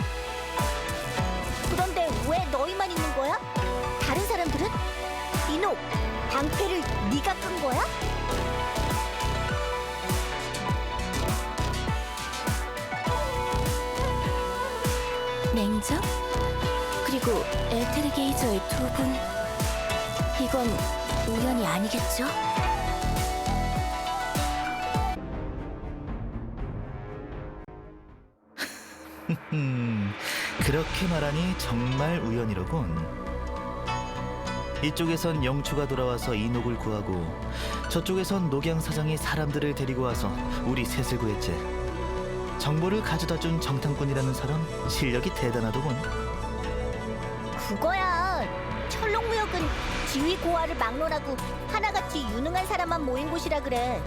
그런데 왜 너희만 있는 거야? 다른 사람들은? 이노, 방패를 네가 끈 거야? 냉정? 그리고 에테르게이저의 두 분. 이건 우연이 아니겠죠? 그렇게 말하니 정말 우연이로군. 이쪽에선 영추가 돌아와서 이녹을 구하고 저쪽에선 녹양 사장이 사람들을 데리고 와서 우리 셋을 구했지. 정보를 가져다준 정탐꾼이라는 사람 실력이 대단하더군. 그거야. 철롱무역은 지휘 고하를 막론하고 하나같이 유능한 사람만 모인 곳이라 그래.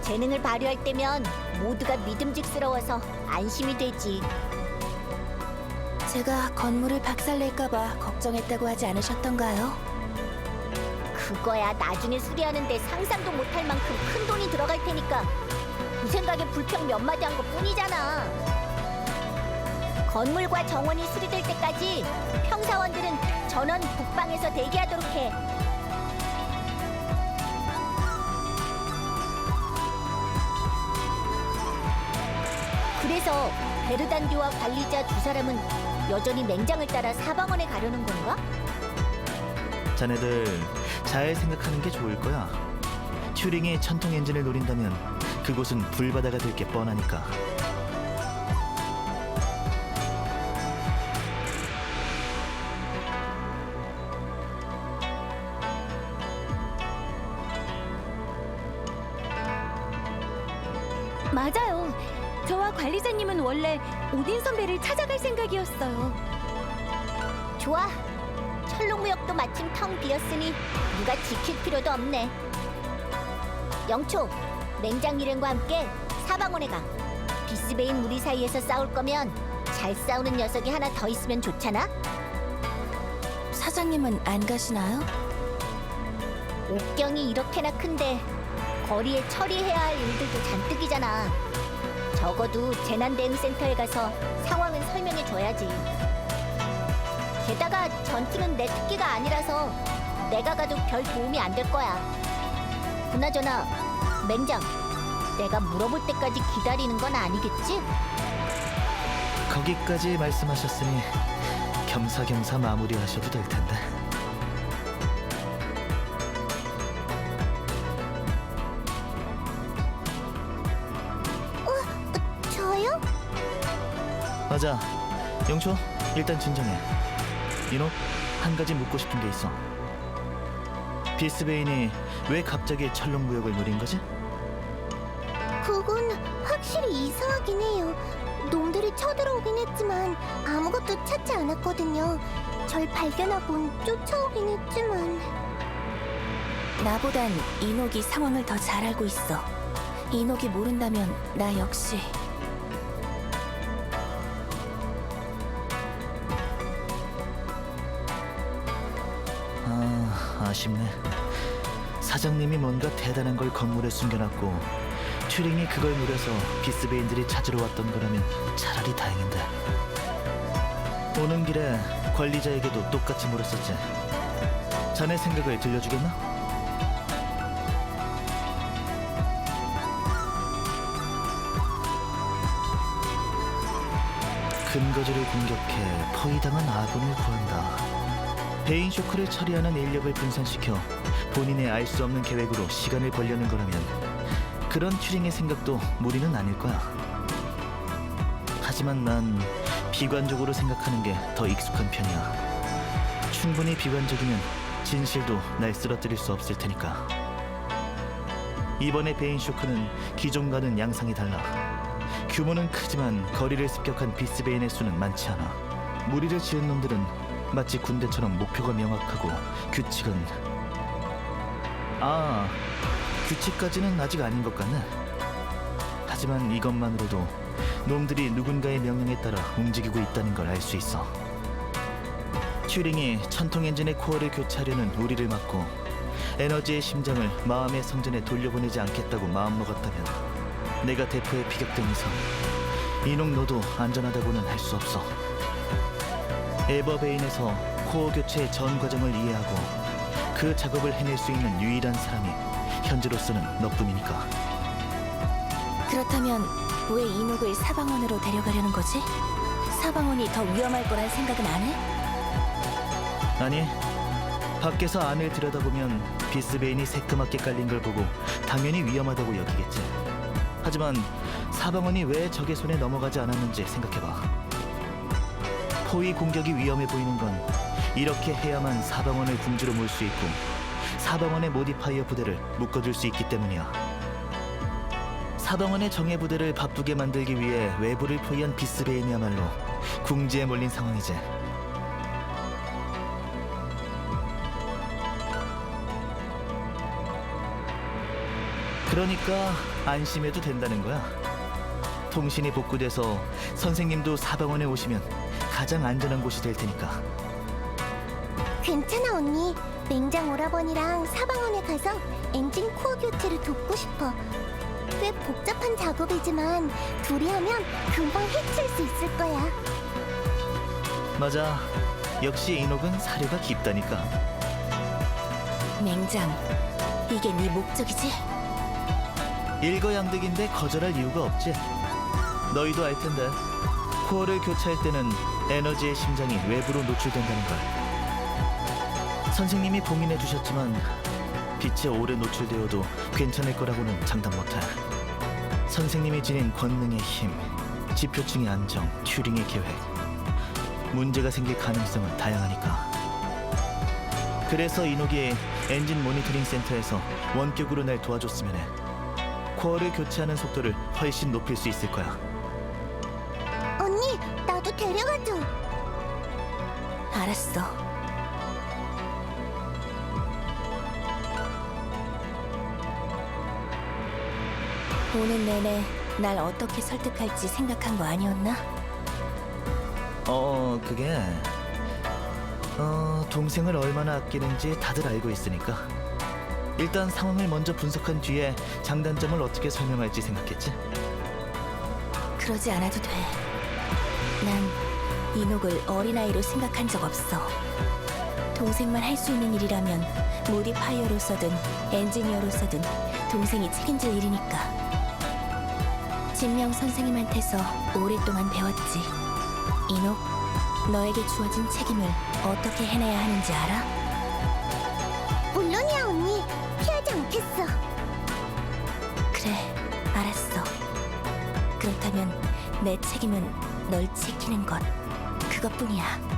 재능을 발휘할 때면 모두가 믿음직스러워서 안심이 되지. 제가 건물을 박살낼까봐 걱정했다고 하지 않으셨던가요? 그거야 나중에 수리하는데 상상도 못할 만큼 큰 돈이 들어갈 테니까 그 생각에 불평 몇 마디 한 것뿐이잖아. 건물과 정원이 수리될 때까지 평사원들은 전원 북방에서 대기하도록 해. 그래서 베르단디와 관리자 두 사람은 여전히 맹장을 따라 사방원에 가려는 건가? 자네들 잘 생각하는 게 좋을 거야. 튜링이 천통 엔진을 노린다면 그곳은 불바다가 될 게 뻔하니까. 맞아요. 저와 관리자님은 원래 오딘 선배를 찾아갈 생각이었어요. 좋아. 철롱무역도 마침 텅 비었으니 누가 지킬 필요도 없네. 영초, 맹장 일행과 함께 사방원에 가. 비스베인 무리 사이에서 싸울 거면 잘 싸우는 녀석이 하나 더 있으면 좋잖아. 사장님은 안 가시나요? 옥경이 이렇게나 큰데 거리에 처리해야 할 일들도 잔뜩이잖아. 적어도 재난대응센터에 가서 상황을 설명해 줘야지. 게다가 전투는 내 특기가 아니라서 내가 가도 별 도움이 안 될 거야. 그나저나 맹장, 내가 물어볼 때까지 기다리는 건 아니겠지? 거기까지 말씀하셨으니 겸사겸사 마무리하셔도 될 텐데. 저요? 맞아. 영초, 일단 진정해. 이노, 한 가지 묻고 싶은 게 있어. 비스베인이 왜 갑자기 철롱무역을 노린 거지? 그건 확실히 이상하긴 해요. 놈들이 쳐들어오긴 했지만 아무것도 찾지 않았거든요. 절 발견하곤 쫓아오긴 했지만. 나보단 이녹이 상황을 더 잘 알고 있어. 이녹이 모른다면 나 역시. 아쉽네. 사장님이 뭔가 대단한 걸 건물에 숨겨놨고 튜링이 그걸 노려서 비스베인들이 찾으러 왔던 거라면 차라리 다행인데. 오는 길에 관리자에게도 똑같이 물었었지. 자네 생각을 들려주겠나? 근거지를 공격해 포위당한 아군을 구한다. 베인 쇼크를 처리하는 인력을 분산시켜 본인의 알 수 없는 계획으로 시간을 벌려는 거라면 그런 튜링의 생각도 무리는 아닐 거야. 하지만 난 비관적으로 생각하는 게 더 익숙한 편이야. 충분히 비관적이면 진실도 날 쓰러뜨릴 수 없을 테니까. 이번에 베인 쇼크는 기존과는 양상이 달라. 규모는 크지만 거리를 습격한 비스베인의 수는 많지 않아. 무리를 지은 놈들은 마치 군대처럼 목표가 명확하고 규칙은 규칙까지는 아직 아닌 것 같네. 하지만 이것만으로도 놈들이 누군가의 명령에 따라 움직이고 있다는 걸 알 수 있어. 튜링이 천통 엔진의 코어를 교체하려는 우리를 막고 에너지의 심장을 마음의 성전에 돌려보내지 않겠다고 마음먹었다면 내가 대포에 피격된 이상 이놈 너도 안전하다고는 할 수 없어. 에버베인에서 코어 교체의 전 과정을 이해하고 그 작업을 해낼 수 있는 유일한 사람이 현재로서는 너뿐이니까. 그렇다면 왜 이녹을 사방원으로 데려가려는 거지? 사방원이 더 위험할 거란 생각은 안 해? 아니, 밖에서 안을 들여다보면 비스베인이 새까맣게 깔린 걸 보고 당연히 위험하다고 여기겠지. 하지만 사방원이 왜 적의 손에 넘어가지 않았는지 생각해봐. 포위 공격이 위험해 보이는 건 이렇게 해야만 사방원을 궁지로 몰 수 있고 사방원의 모디파이어 부대를 묶어줄 수 있기 때문이야. 사방원의 정예 부대를 바쁘게 만들기 위해 외부를 포위한 비스베인이야말로 궁지에 몰린 상황이지. 그러니까 안심해도 된다는 거야. 통신이 복구돼서 선생님도 사방원에 오시면 가장 안전한 곳이 될 테니까. 괜찮아 언니. 맹장 오라버니랑 사방원에 가서 엔진 코어 교체를 돕고 싶어. 꽤 복잡한 작업이지만 둘이 하면 금방 해칠 수 있을 거야. 맞아. 역시 이녹은 사려가 깊다니까. 맹장, 이게 네 목적이지? 일거양득인데 거절할 이유가 없지. 너희도 알 텐데 코어를 교체할 때는 에너지의 심장이 외부로 노출된다는 걸. 선생님이 봉인해 주셨지만 빛에 오래 노출되어도 괜찮을 거라고는 장담 못해. 선생님이 지닌 권능의 힘, 지표층의 안정, 튜링의 계획. 문제가 생길 가능성은 다양하니까. 그래서 이녹이 엔진 모니터링 센터에서 원격으로 날 도와줬으면 해. 코어를 교체하는 속도를 훨씬 높일 수 있을 거야. 언니, 나도 데려가줘. 알았어. 오늘 내내 날 어떻게 설득할지 생각한 거 아니었나? 그게 동생을 얼마나 아끼는지 다들 알고 있으니까 일단 상황을 먼저 분석한 뒤에 장단점을 어떻게 설명할지 생각했지. 그러지 않아도 돼. 난 이녹을 어린아이로 생각한 적 없어. 동생만 할 수 있는 일이라면 모디파이어로서든 엔지니어로서든 동생이 책임질 일이니까. 진명 선생님한테서 오랫동안 배웠지. 이녹, 너에게 주어진 책임을 어떻게 해내야 하는지 알아? 물론이야, 언니. 피하지 않겠어. 그래, 알았어. 그렇다면 내 책임은 널 지키는 것, 그것뿐이야.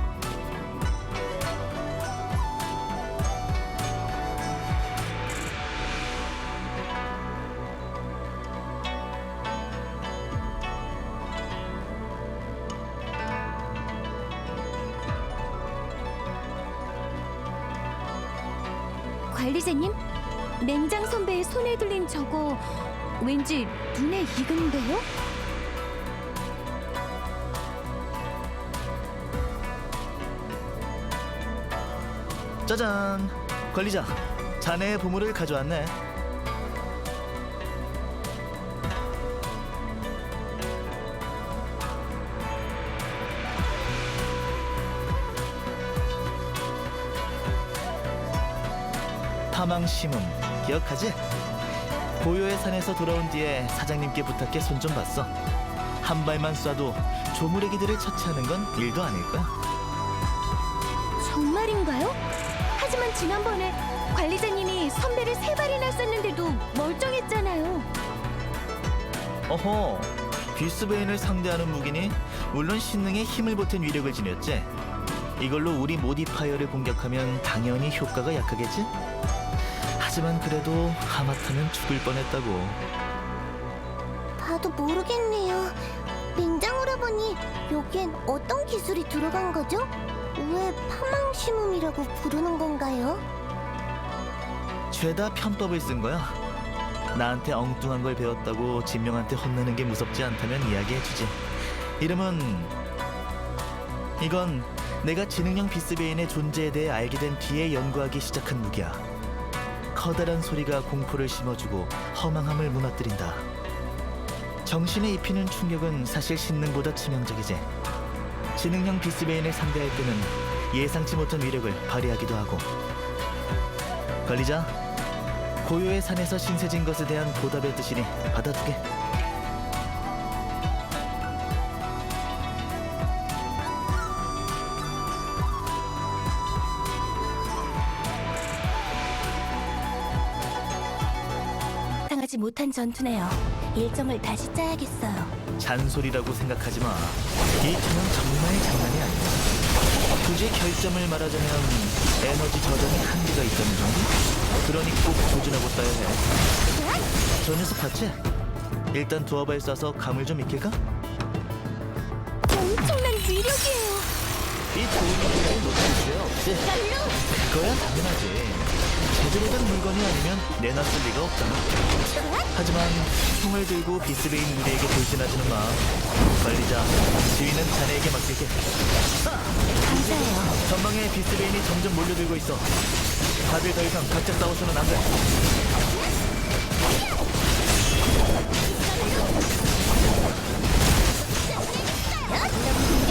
관리자님, 맹장 선배의 손에 들린 저거 왠지 눈에 익은데요? 짜잔! 관리자, 자네의 보물을 가져왔네. 파망심음 기억하지? 고요의 산에서 돌아온 뒤에 사장님께 부탁해 손 좀 봤어. 한 발만 쏴도 조무래기들을 처치하는 건 일도 아닐 거야. 정말인가요? 하지만 지난번에 관리자님이 선배를 3발이나 쐈는데도 멀쩡했잖아요. 어허, 비스베인을 상대하는 무기니 물론 신능에 힘을 보탠 위력을 지녔지. 이걸로 우리 모디파이어를 공격하면 당연히 효과가 약하겠지? 하지만 그래도 하마터면 죽을 뻔했다고. 봐도 모르겠네요. 맹장 오라버니, 여기엔 어떤 기술이 들어간 거죠? 왜 파망심음이라고 부르는 건가요? 죄다 편법을 쓴 거야. 나한테 엉뚱한 걸 배웠다고 진명한테 혼나는 게 무섭지 않다면 이야기해주지. 이건 내가 지능형 비스베인의 존재에 대해 알게 된 뒤에 연구하기 시작한 무기야. 커다란 소리가 공포를 심어주고 허망함을 무너뜨린다. 정신에 입히는 충격은 사실 신능보다 치명적이지. 지능형 비스베인을 상대할 때는 예상치 못한 위력을 발휘하기도 하고. 관리자, 고요의 산에서 신세진 것에 대한 보답의 뜻이니 받아두게. 당하지 못한 전투네요. 일정을 다시 짜야겠어요. 잔소리라고 생각하지 마. 이 차는 정말 장난이 아니야. 굳이 결점을 말하자면 에너지 저장에 한계가 있다는 정도? 그러니 꼭 조준하고 써야 해. 저 녀석 봤지? 일단 두어 발 쏴서 감을 좀 익힐까? 엄청난 위력이에요. 이 좋은 기회를 놓칠 수 없지. 그거야 당연하지. 제대로 된 물건이 아니면 내놨을 리가 없잖아. 하지만 총을 들고 비스베인 무리에게 돌진하지는 마. 관리자, 지휘는 자네에게 맡길게. 감사해요. 전방에 비스베인이 점점 몰려들고 있어. 다들 더 이상 각자 싸워서는 안 돼.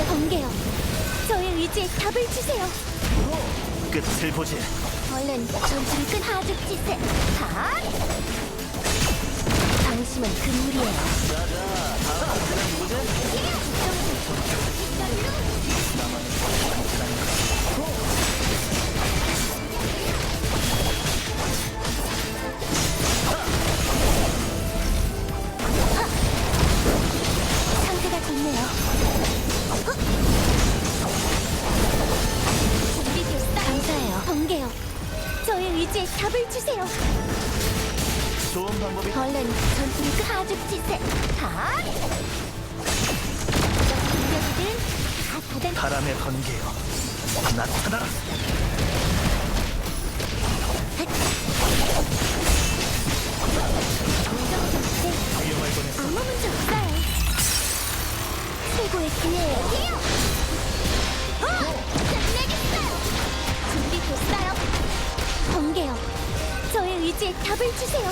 번개요. 저의 의지에 답을 주세요. 끝을 보지. 얼른 전투를 끝 하죽지세. 하! 당신은 그물이에요. 상태가 좋네요. 준비됐다. 감사해요. 번개요. 저의 의지에 답을 주세요. 좋은 방법이 얼른 전투를 끝 하죽지세. 하! 공격이든 다 다된 바람의 번개요. 나타나라. 위험할 뻔했어. 아무 문제 없어요. 최고의 기회예요. 끝내겠어요. 준비됐어요. 번개요. 저의 의지에 답을 주세요.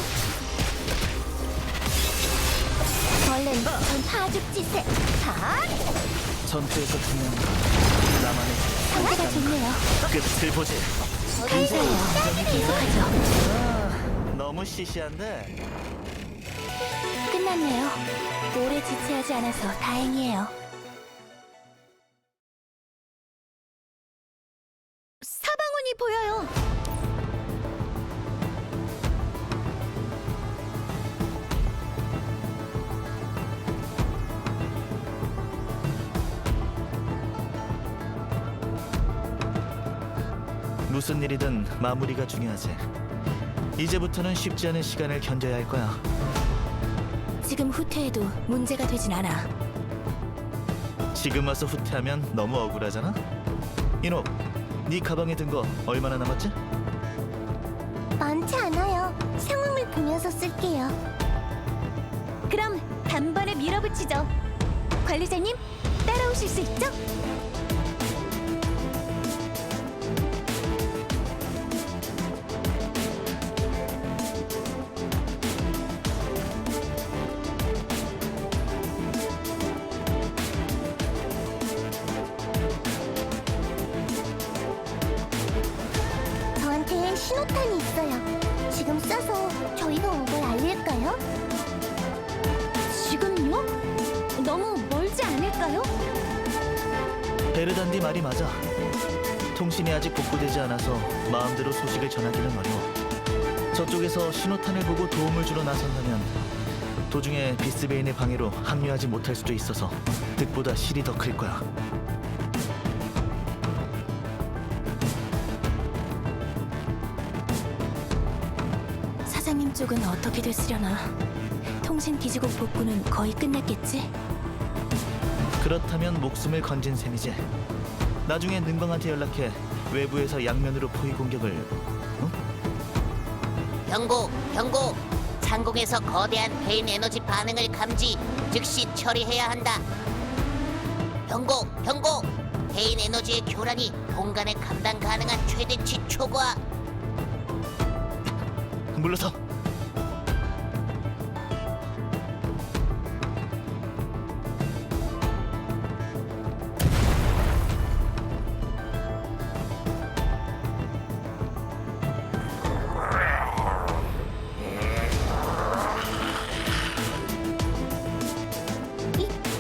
얼른 전 파죽 짓에 전투에서 죽는 나만의 상태가 좋네요. 끝을 보지. 감사해요. 계속하죠. 너무 시시한데. 끝났네요. 오래 지체하지 않아서 다행이에요. 사방원이 보여요. 무슨 일이든 마무리가 중요하지. 이제부터는 쉽지 않은 시간을 견뎌야 할 거야. 지금 후퇴해도 문제가 되진 않아. 지금 와서 후퇴하면 너무 억울하잖아. 이놈, 네 가방에 든 거 얼마나 남았지? 많지 않아요. 상황을 보면서 쓸게요. 그럼 단번에 밀어붙이죠. 관리자님, 따라오실 수 있죠? 저한테 신호탄이 있어요. 지금 쏴서 저희가 온 걸 알릴까요? 지금요? 너무 멀지 않을까요? 베르단디 말이 맞아. 통신이 아직 복구되지 않아서 마음대로 소식을 전하기는 어려워. 저쪽에서 신호탄을 보고 도움을 주러 나선다면 도중에 비스베인의 방해로 합류하지 못할 수도 있어서 득보다 실이 더 클 거야. 사장님 쪽은 어떻게 됐으려나. 통신 기지국 복구는 거의 끝냈겠지? 그렇다면 목숨을 건진 셈이지. 나중에 능방한테 연락해 외부에서 양면으로 포위 공격을. 경고! 상공에서 거대한 페인 에너지 반응을 감지, 즉시 처리해야 한다. 경고! 페인 에너지의 교란이 공간에 감당 가능한 최대치 초과. 물러서.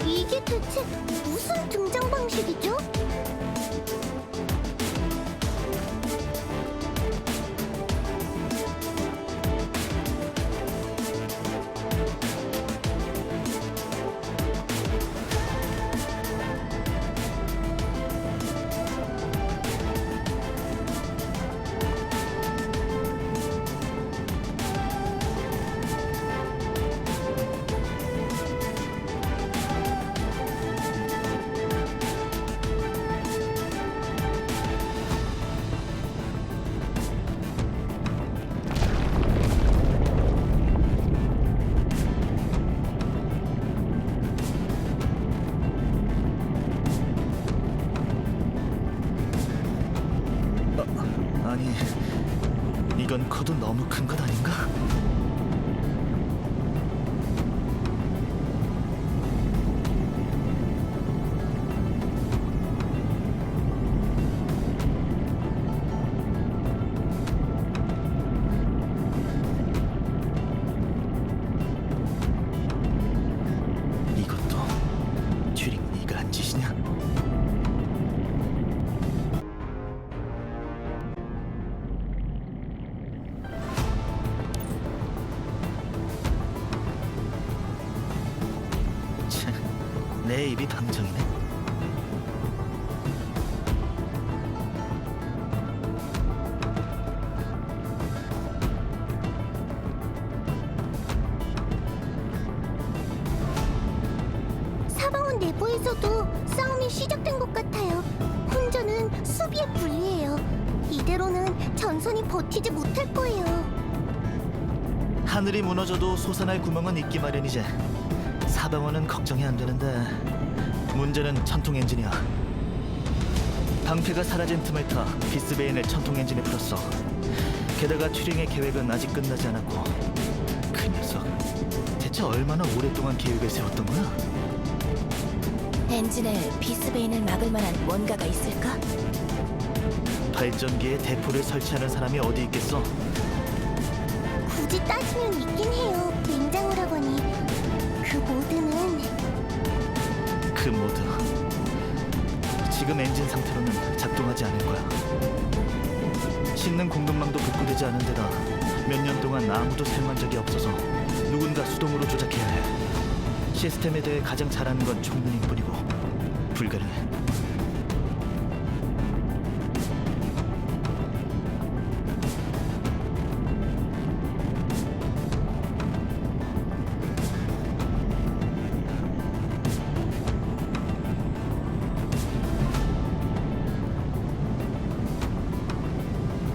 이게 대체 무슨 등장 방식이죠? 아니, 이건 커도 너무 큰 것 아닌가? 이것도 튜링 네가 한 짓이냐? 내 입이 방정이네. 사방원 내부에서도 싸움이 시작된 것 같아요. 혼자는 수비에 불리해요. 이대로는 전선이 버티지 못할 거예요. 하늘이 무너져도 솟아날 구멍은 있기 마련이지. 사방원은 걱정이 안 되는데 문제는 전통 엔진이야. 방패가 사라진 틈을 타 비스베인을 천통 엔진에 풀었어. 게다가 튜링의 계획은 아직 끝나지 않았고. 그 녀석 대체 얼마나 오랫동안 계획을 세웠던 거야? 엔진에 비스베인을 막을 만한 뭔가가 있을까? 발전기에 대포를 설치하는 사람이 어디 있겠어? 굳이 따지면 있긴 해요, 맹장 오라버니. 그 모드는 그 모드 지금 엔진 상태로는 작동하지 않을 거야. 싣는 공급망도 복구되지 않은 데다 몇 년 동안 아무도 사용한 적이 없어서 누군가 수동으로 조작해야 해. 시스템에 대해 가장 잘하는 건 총무님 뿐이고 불가능해.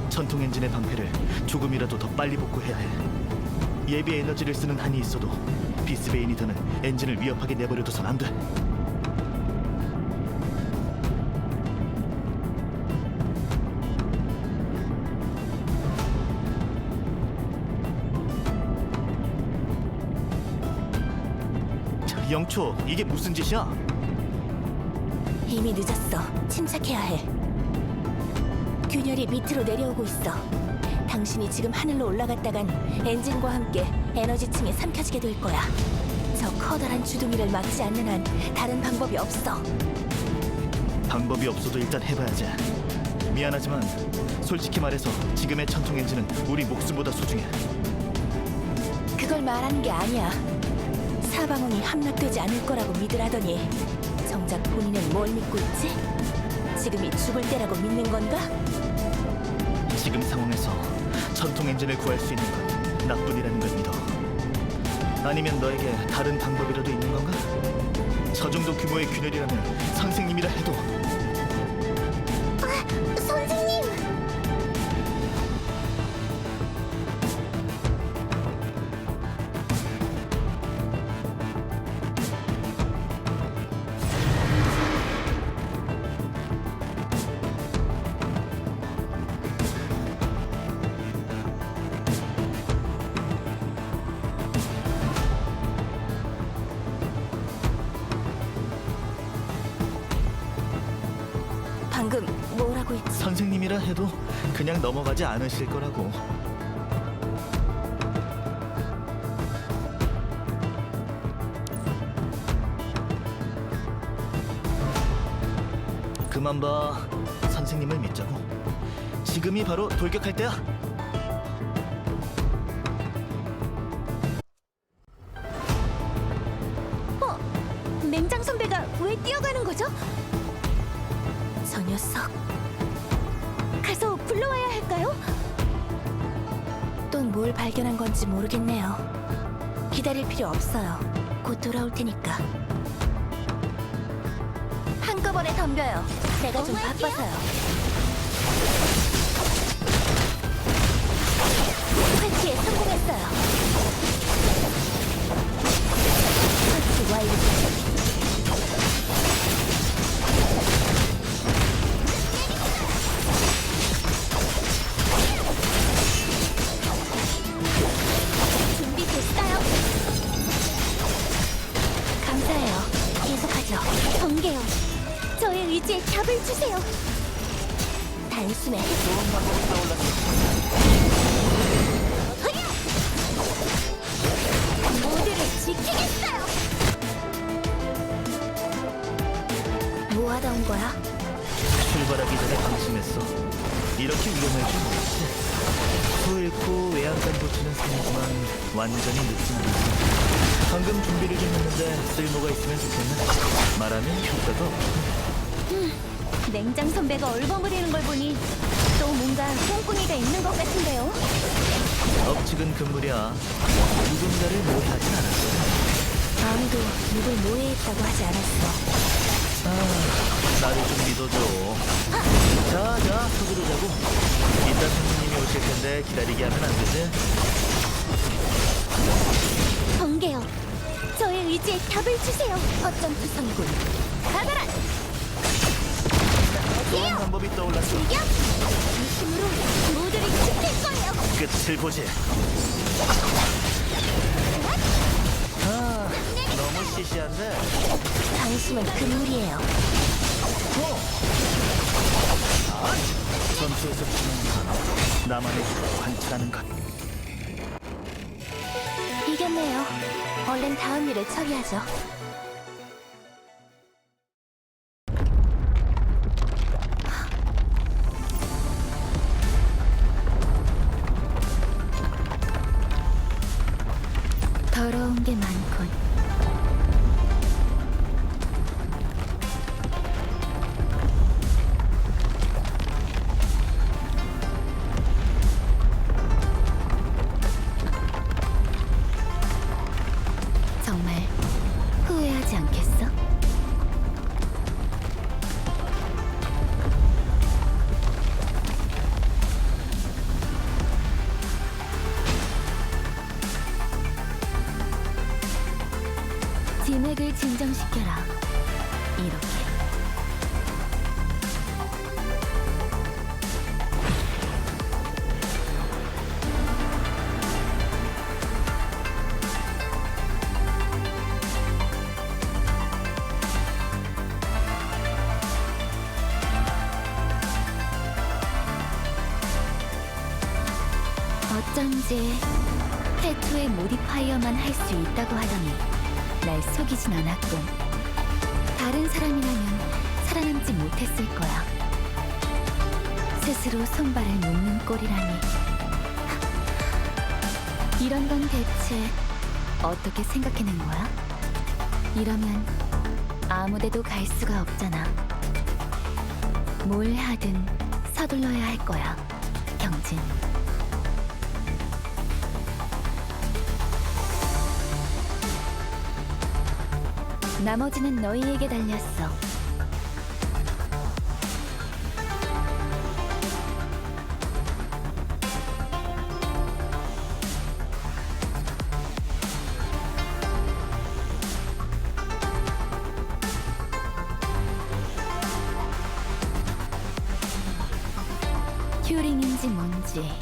전통 엔진의 방패를 조금이라도 더 빨리 복구해야 해. 예비 에너지를 쓰는 한이 있어도 비스베인이더는 엔진을 위협하게 내버려둬선 안 돼. 자, 영초, 이게 무슨 짓이야? 이미 늦었어. 침착해야 해. 균열이 밑으로 내려오고 있어. 당신이 지금 하늘로 올라갔다간 엔진과 함께 에너지층에 삼켜지게 될 거야. 저 커다란 주둥이를 막지 않는 한 다른 방법이 없어. 방법이 없어도 일단 해봐야지. 미안하지만 솔직히 말해서 지금의 전통 엔진은 우리 목숨보다 소중해. 그걸 말하는 게 아니야. 사방원이 함락되지 않을 거라고 믿으라더니 정작 본인은 뭘 믿고 있지? 지금이 죽을 때라고 믿는 건가? 지금 상황에서 전통 엔진을 구할 수 있는 건 나뿐이라는 걸 믿어. 아니면 너에게 다른 방법이라도 있는 건가? 저 정도 규모의 균열이라면 선생님이라 해도. 선생님! 방금 뭐라고 했지? 선생님이라 해도 그냥 넘어가지 않으실 거라고. 그만 봐. 선생님을 믿자고. 지금이 바로 돌격할 때야. 맹장 선배가 왜 뛰어가는 거죠? 저 녀석 가서 불러와야 할까요? 또 뭘 발견한 건지 모르겠네요. 기다릴 필요 없어요. 곧 돌아올 테니까. 한꺼번에 덤벼요. 제가 좀 바빠서요. 설치에 성공했어요. 설치 완료. 준비됐어요. 감사해요. 계속하죠. 번개요. 저의 의지에 답을 주세요. 단숨에 모두를 지키겠어요. 뭐 하다 온 거야? 출발하기 전에 방심했어. 이렇게 위험할 줄 몰랐지. 소 잃고 외양간 고치는 셈이지만 완전히 늦진 않았어. 방금 준비를 좀 했는데 쓸모가 있으면 좋겠네. 말하면 효과가 없고. 맹장 선배가 얼버무리는 걸 보니 또 뭔가 꿍꿍이가 있는 것 같은데요. 억측은 금물이야. 누군가를 모해하진 않았어. 아무도 누굴 모해했다고 하지 않았어. 나를 좀 믿어줘. 자, 서두르자고. 이따 선생님이 오실 텐데 기다리게 하면 안 되지? 번개요. 저의 의지에 답을 주세요. 허점 투성이군. 가거라. 또 한 번 방법이 떠올랐어. 진심으로 모두를 지킬 거예요. 끝을 보지. 아, 너무 시시한데. 당신은 금물이에요. 전투에서 주는 나만의 관찰하는 것. 이겼네요. 얼른 다음 일을 처리하죠. 더러운 게 많군. 정말 후회하지 않겠어? 디맥을 진정시켜라. 이렇게. 어쩐지 태초에 모디파이어만 할 수 있다고 하더니 날 속이진 않았군. 다른 사람이라면 살아남지 못했을 거야. 스스로 손발을 묶는 꼴이라니. 이런 건 대체 어떻게 생각해낸 거야? 이러면 아무데도 갈 수가 없잖아. 뭘 하든 서둘러야 할 거야, 경진. 나머지는 너희에게 달렸어. 튜링인지 뭔지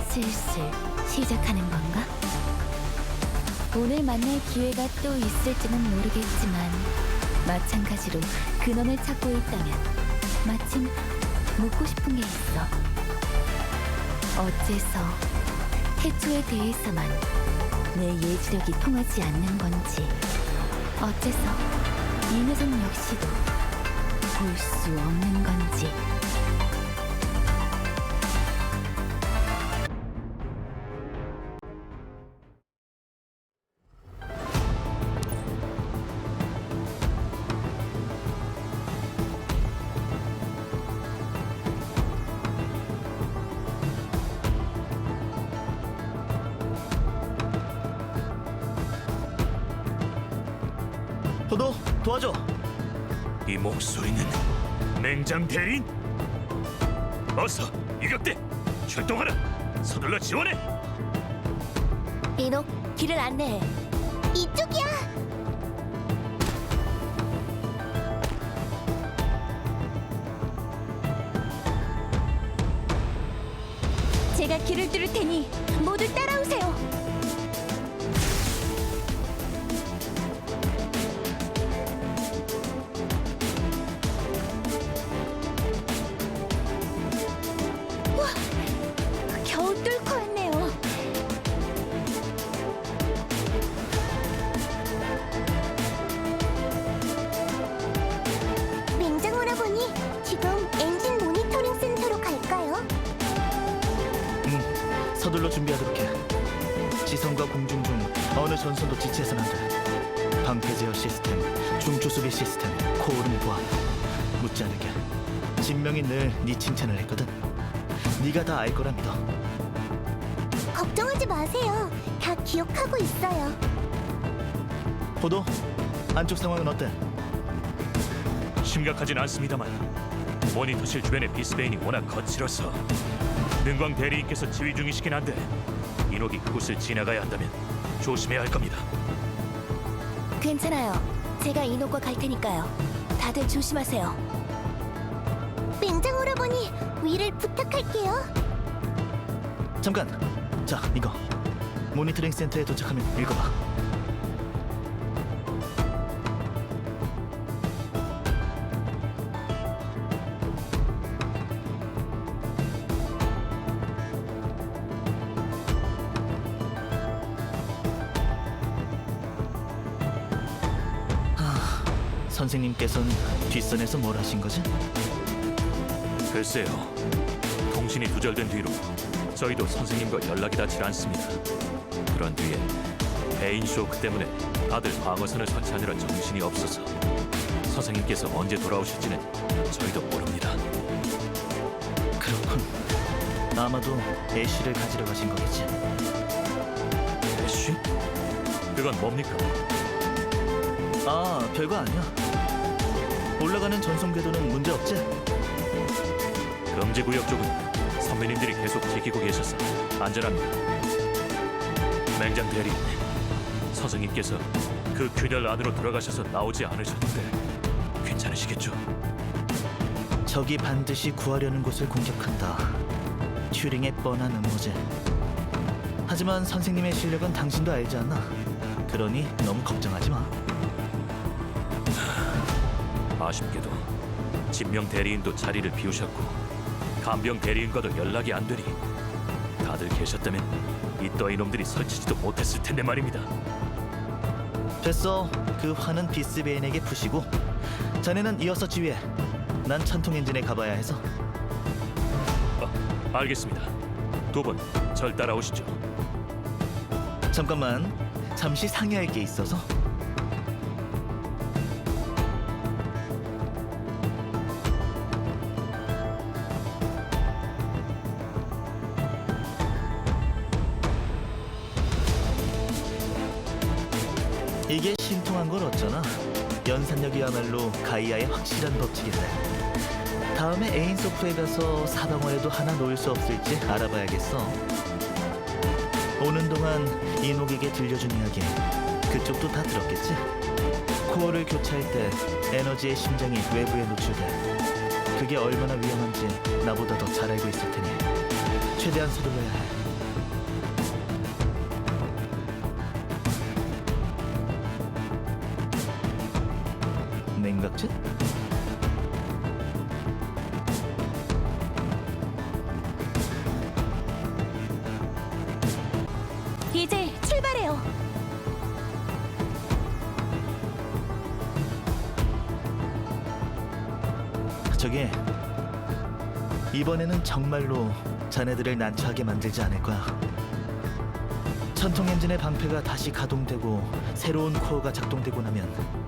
슬슬 시작하는 건가? 오늘 만날 기회가 또 있을지는 모르겠지만 마찬가지로 근원을 찾고 있다면 마침 묻고 싶은 게 있어. 어째서 태초에 대해서만 내 예지력이 통하지 않는 건지, 어째서 이 녀석 역시도 볼 수 없는 건지. 포도 도와줘. 이 목소리는 맹장 대인? 어서 이격대 출동하라. 서둘러 지원해. 이녹, 길을 안내해. 이쪽이야. 제가 길을 뚫을 테니 모두 따라오세요. 겨우 뚫고 왔네요. 맹장 오라버니, 지금 엔진 모니터링 센터로 갈까요? 서둘러 준비하도록 해. 지성과 공중 중 어느 전선도 지체해서는 안 돼. 방패 제어 시스템, 중추수비 시스템, 코어는 보아. 묻지 않을게. 진명이 늘 네 칭찬을 했거든. 네가 다 알 거라 믿어. 걱정하지 마세요. 다 기억하고 있어요. 포도, 안쪽 상황은 어때? 심각하진 않습니다만 모니터실 주변의 비스베인이 워낙 거칠어서 능광 대리인께서 지휘 중이시긴 한데 인옥이 그곳을 지나가야 한다면 조심해야 할 겁니다. 괜찮아요. 제가 이녹과 갈 테니까요. 다들 조심하세요. 맹장 오라버니, 위를 부탁할게요. 잠깐. 자, 이거 모니터링 센터에 도착하면 읽어봐. 선생님께서는 뒷선에서 뭘 하신 거지? 글쎄요. 통신이 두절된 뒤로 저희도 선생님과 연락이 닿질 않습니다. 그런 뒤에 베인 쇼크 때문에 다들 방어선을 설치하느라 정신이 없어서 선생님께서 언제 돌아오실지는 저희도 모릅니다. 그렇군. 아마도 애쉬를 가지러 가신 거겠지. 애쉬? 그건 뭡니까? 아, 별거 아니야. 올라가는 전송 궤도는 문제 없지? 금지 구역 쪽은 선배님들이 계속 지키고 계셔서 안전합니다. 맹장 대리, 선생님께서 그 균열 안으로 들어가셔서 나오지 않으셨는데 괜찮으시겠죠? 적이 반드시 구하려는 곳을 공격한다. 튜링의 뻔한 음모지. 하지만 선생님의 실력은 당신도 알지 않나? 그러니 너무 걱정하지 마. 아쉽게도 진명 대리인도 자리를 비우셨고 간병 대리인과도 연락이 안 되니 다들 계셨다면 이 떠이 놈들이 설치지도 못했을 텐데 말입니다. 됐어. 그 화는 비스베인에게 푸시고 자네는 이어서 지휘해. 난 천통 엔진에 가봐야 해서. 알겠습니다. 두 분 절 따라오시죠. 잠깐만. 잠시 상의할 게 있어서. 이게 신통한 걸 어쩌나? 연산력이야말로 가이아의 확실한 법칙이네. 다음에 에인소프에 가서 사방원에도 하나 놓을 수 없을지 알아봐야겠어. 오는 동안 이녹에게 들려준 이야기, 그쪽도 다 들었겠지? 코어를 교체할 때 에너지의 심장이 외부에 노출돼. 그게 얼마나 위험한지 나보다 더 잘 알고 있을 테니 최대한 서둘러야 해. 냉각제? 이제 출발해요. 저기, 이번에는 정말로 자네들을 난처하게 만들지 않을 거야. 천통 엔진의 방패가 다시 가동되고 새로운 코어가 작동되고 나면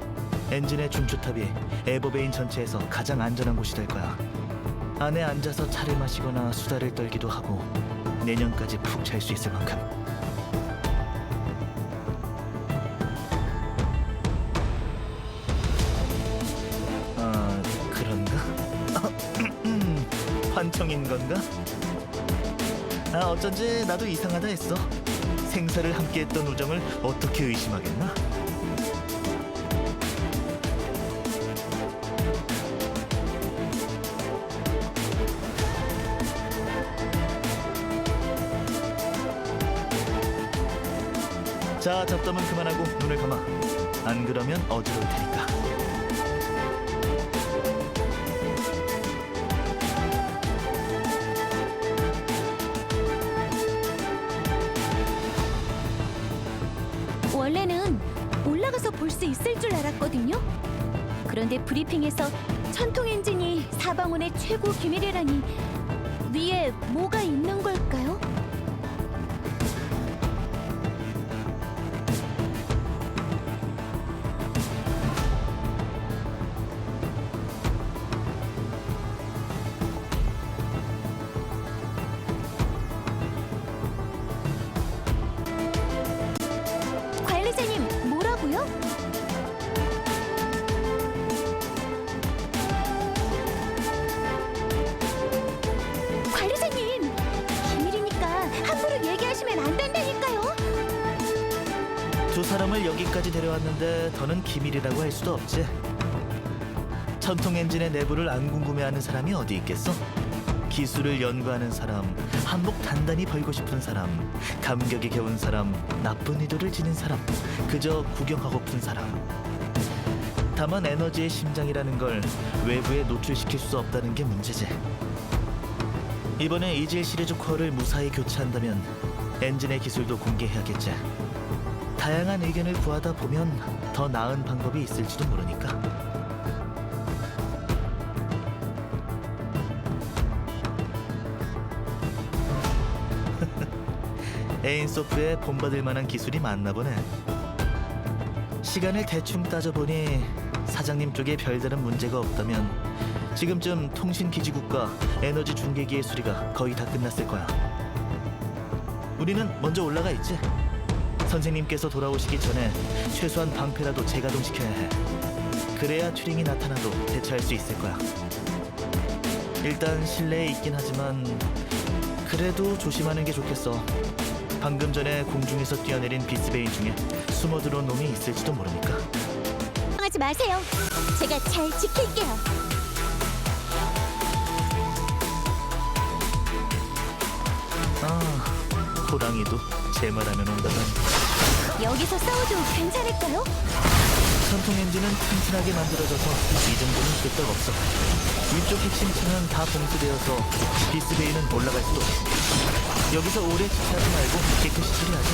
엔진의 중추탑이 에버베인 전체에서 가장 안전한 곳이 될 거야. 안에 앉아서 차를 마시거나 수다를 떨기도 하고 내년까지 푹 잘 수 있을 만큼. 아, 그런가? 환청인 건가? 아, 어쩐지 나도 이상하다 했어. 생사를 함께했던 우정을 어떻게 의심하겠나? 자, 잡담은 그만하고 눈을 감아. 안 그러면 어지러울 테니까. 원래는 올라가서 볼 수 있을 줄 알았거든요. 그런데 브리핑에서 천통 엔진이 사방원의 최고 기밀이라니 위에 뭐가 있는 걸까요? 관리자님, 뭐라고요? 관리자님, 비밀이니까 함부로 얘기하시면 안 된다니까요. 두 사람을 여기까지 데려왔는데 더는 기밀이라고 할 수도 없지. 전통 엔진의 내부를 안 궁금해하는 사람이 어디 있겠어? 기술을 연구하는 사람, 한몫 단단히 벌고 싶은 사람, 감격이 겨운 사람, 나쁜 의도를 지닌 사람, 그저 구경하고픈 사람. 다만 에너지의 심장이라는 걸 외부에 노출시킬 수 없다는 게 문제지. 이번에 이질 시리즈 코어를 무사히 교체한다면 엔진의 기술도 공개해야겠지. 다양한 의견을 구하다 보면 더 나은 방법이 있을지도 모르니까. 에인소프에 본받을 만한 기술이 많나 보네. 시간을 대충 따져보니 사장님 쪽에 별다른 문제가 없다면 지금쯤 통신기지국과 에너지 중계기의 수리가 거의 다 끝났을 거야. 우리는 먼저 올라가 있지. 선생님께서 돌아오시기 전에 최소한 방패라도 재가동시켜야 해. 그래야 튜링이 나타나도 대처할 수 있을 거야. 일단 실내에 있긴 하지만 그래도 조심하는 게 좋겠어. 방금 전에 공중에서 뛰어내린 비스베인 중에 숨어들어온 놈이 있을지도 모르니까. 하지 마세요. 제가 잘 지킬게요. 아, 호랑이도 제 말하면 온다더니. 여기서 싸워도 괜찮을까요? 전통 엔진은 튼튼하게 만들어져서 이 정도는 끄떡없어. 위쪽 핵심층은 다 봉쇄되어서 비스베이는 올라갈 수도 없어. 여기서 오래 지체하지 말고 깨끗이 처리하자.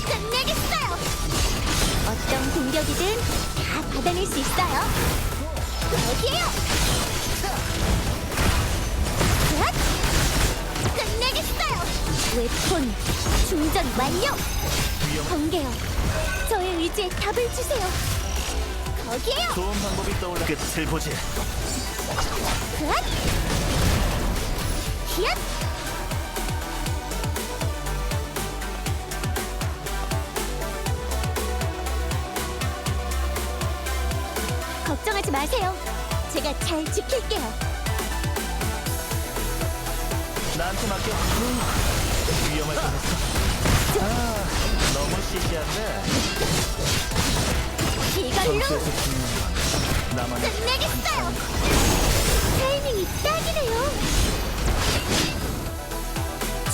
끝내겠어요. 어떤 공격이든 다 받아낼 수 있어요. 여기에요. 샷! 끝내겠어요. 웨폰 충전 완료. 번개요. 저의 의지에 답을 주세요. 거기에요. 좋은 방법이 떠올라. 끝을 보지. 샷! 히앗! 걱정하지 마세요. 제가 잘 지킬게요. 나한테 맡겨. 위험할 뻔했어. 아, 너무 시시한데. 이걸로 전투에서 죽는 건 나만의 끝내겠어요. 타이밍이 딱이네요.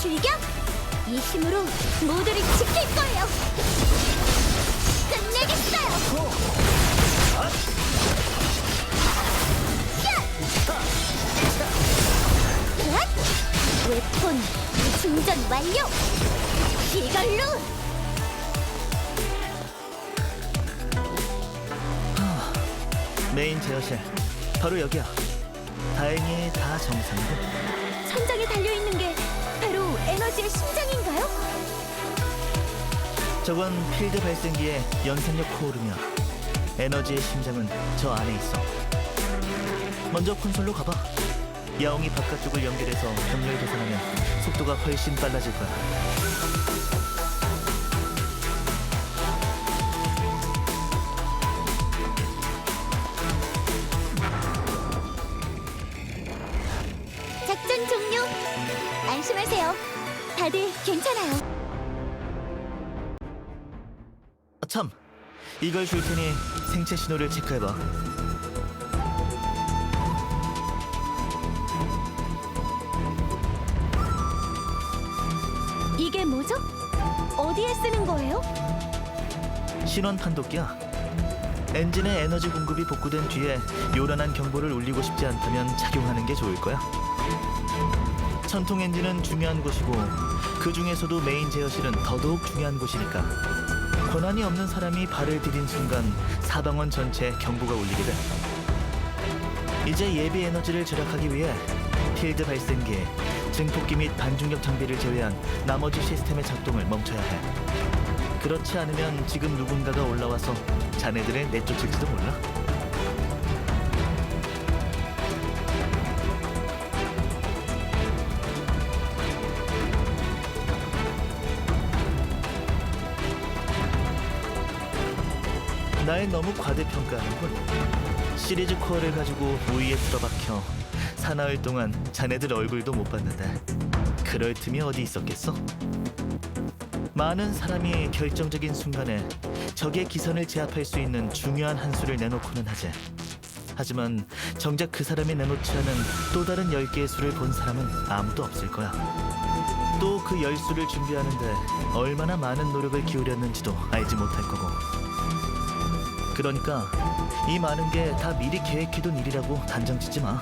출격! 이 힘으로 모두를 지킬 거예요. 끝내겠어요. 샷! 웨폰 충전 완료. 이걸로 메인 제어실 바로 여기야. 다행히 다 정상이고. 천장에 달려있는 게 바로 에너지의 심장인가요? 저건 필드 발생기의 연산력 코어룸이야. 에너지의 심장은 저 안에 있어. 먼저 콘솔로 가봐. 야옹이 바깥쪽을 연결해서 병렬 계산하면 속도가 훨씬 빨라질 거야. 작전 종료. 안심하세요. 다들 괜찮아요. 참, 이걸 줄 테니 생체 신호를 체크해봐. 이게 뭐죠? 어디에 쓰는 거예요? 신원 판독기야. 엔진의 에너지 공급이 복구된 뒤에 요란한 경보를 울리고 싶지 않다면 착용하는 게 좋을 거야. 전통 엔진은 중요한 곳이고 그 중에서도 메인 제어실은 더더욱 중요한 곳이니까 권한이 없는 사람이 발을 디딘 순간 사방원 전체에 경보가 울리게 돼. 이제 예비 에너지를 절약하기 위해 필드 발생기, 증폭기 및 반중력 장비를 제외한 나머지 시스템의 작동을 멈춰야 해. 그렇지 않으면 지금 누군가가 올라와서 자네들을 내쫓을지도 몰라. 날 너무 과대평가하는군. 시리즈 코어를 가지고 우위에 들어박혀 사나흘 동안 자네들 얼굴도 못 봤는데 그럴 틈이 어디 있었겠어? 많은 사람이 결정적인 순간에 적의 기선을 제압할 수 있는 중요한 한 수를 내놓고는 하지. 하지만 정작 그 사람이 내놓지 않은 또 다른 10개의 수를 본 사람은 아무도 없을 거야. 또 그 10수를 준비하는데 얼마나 많은 노력을 기울였는지도 알지 못할 거고. 그러니까 이 많은 게 다 미리 계획해둔 일이라고 단정 짓지 마.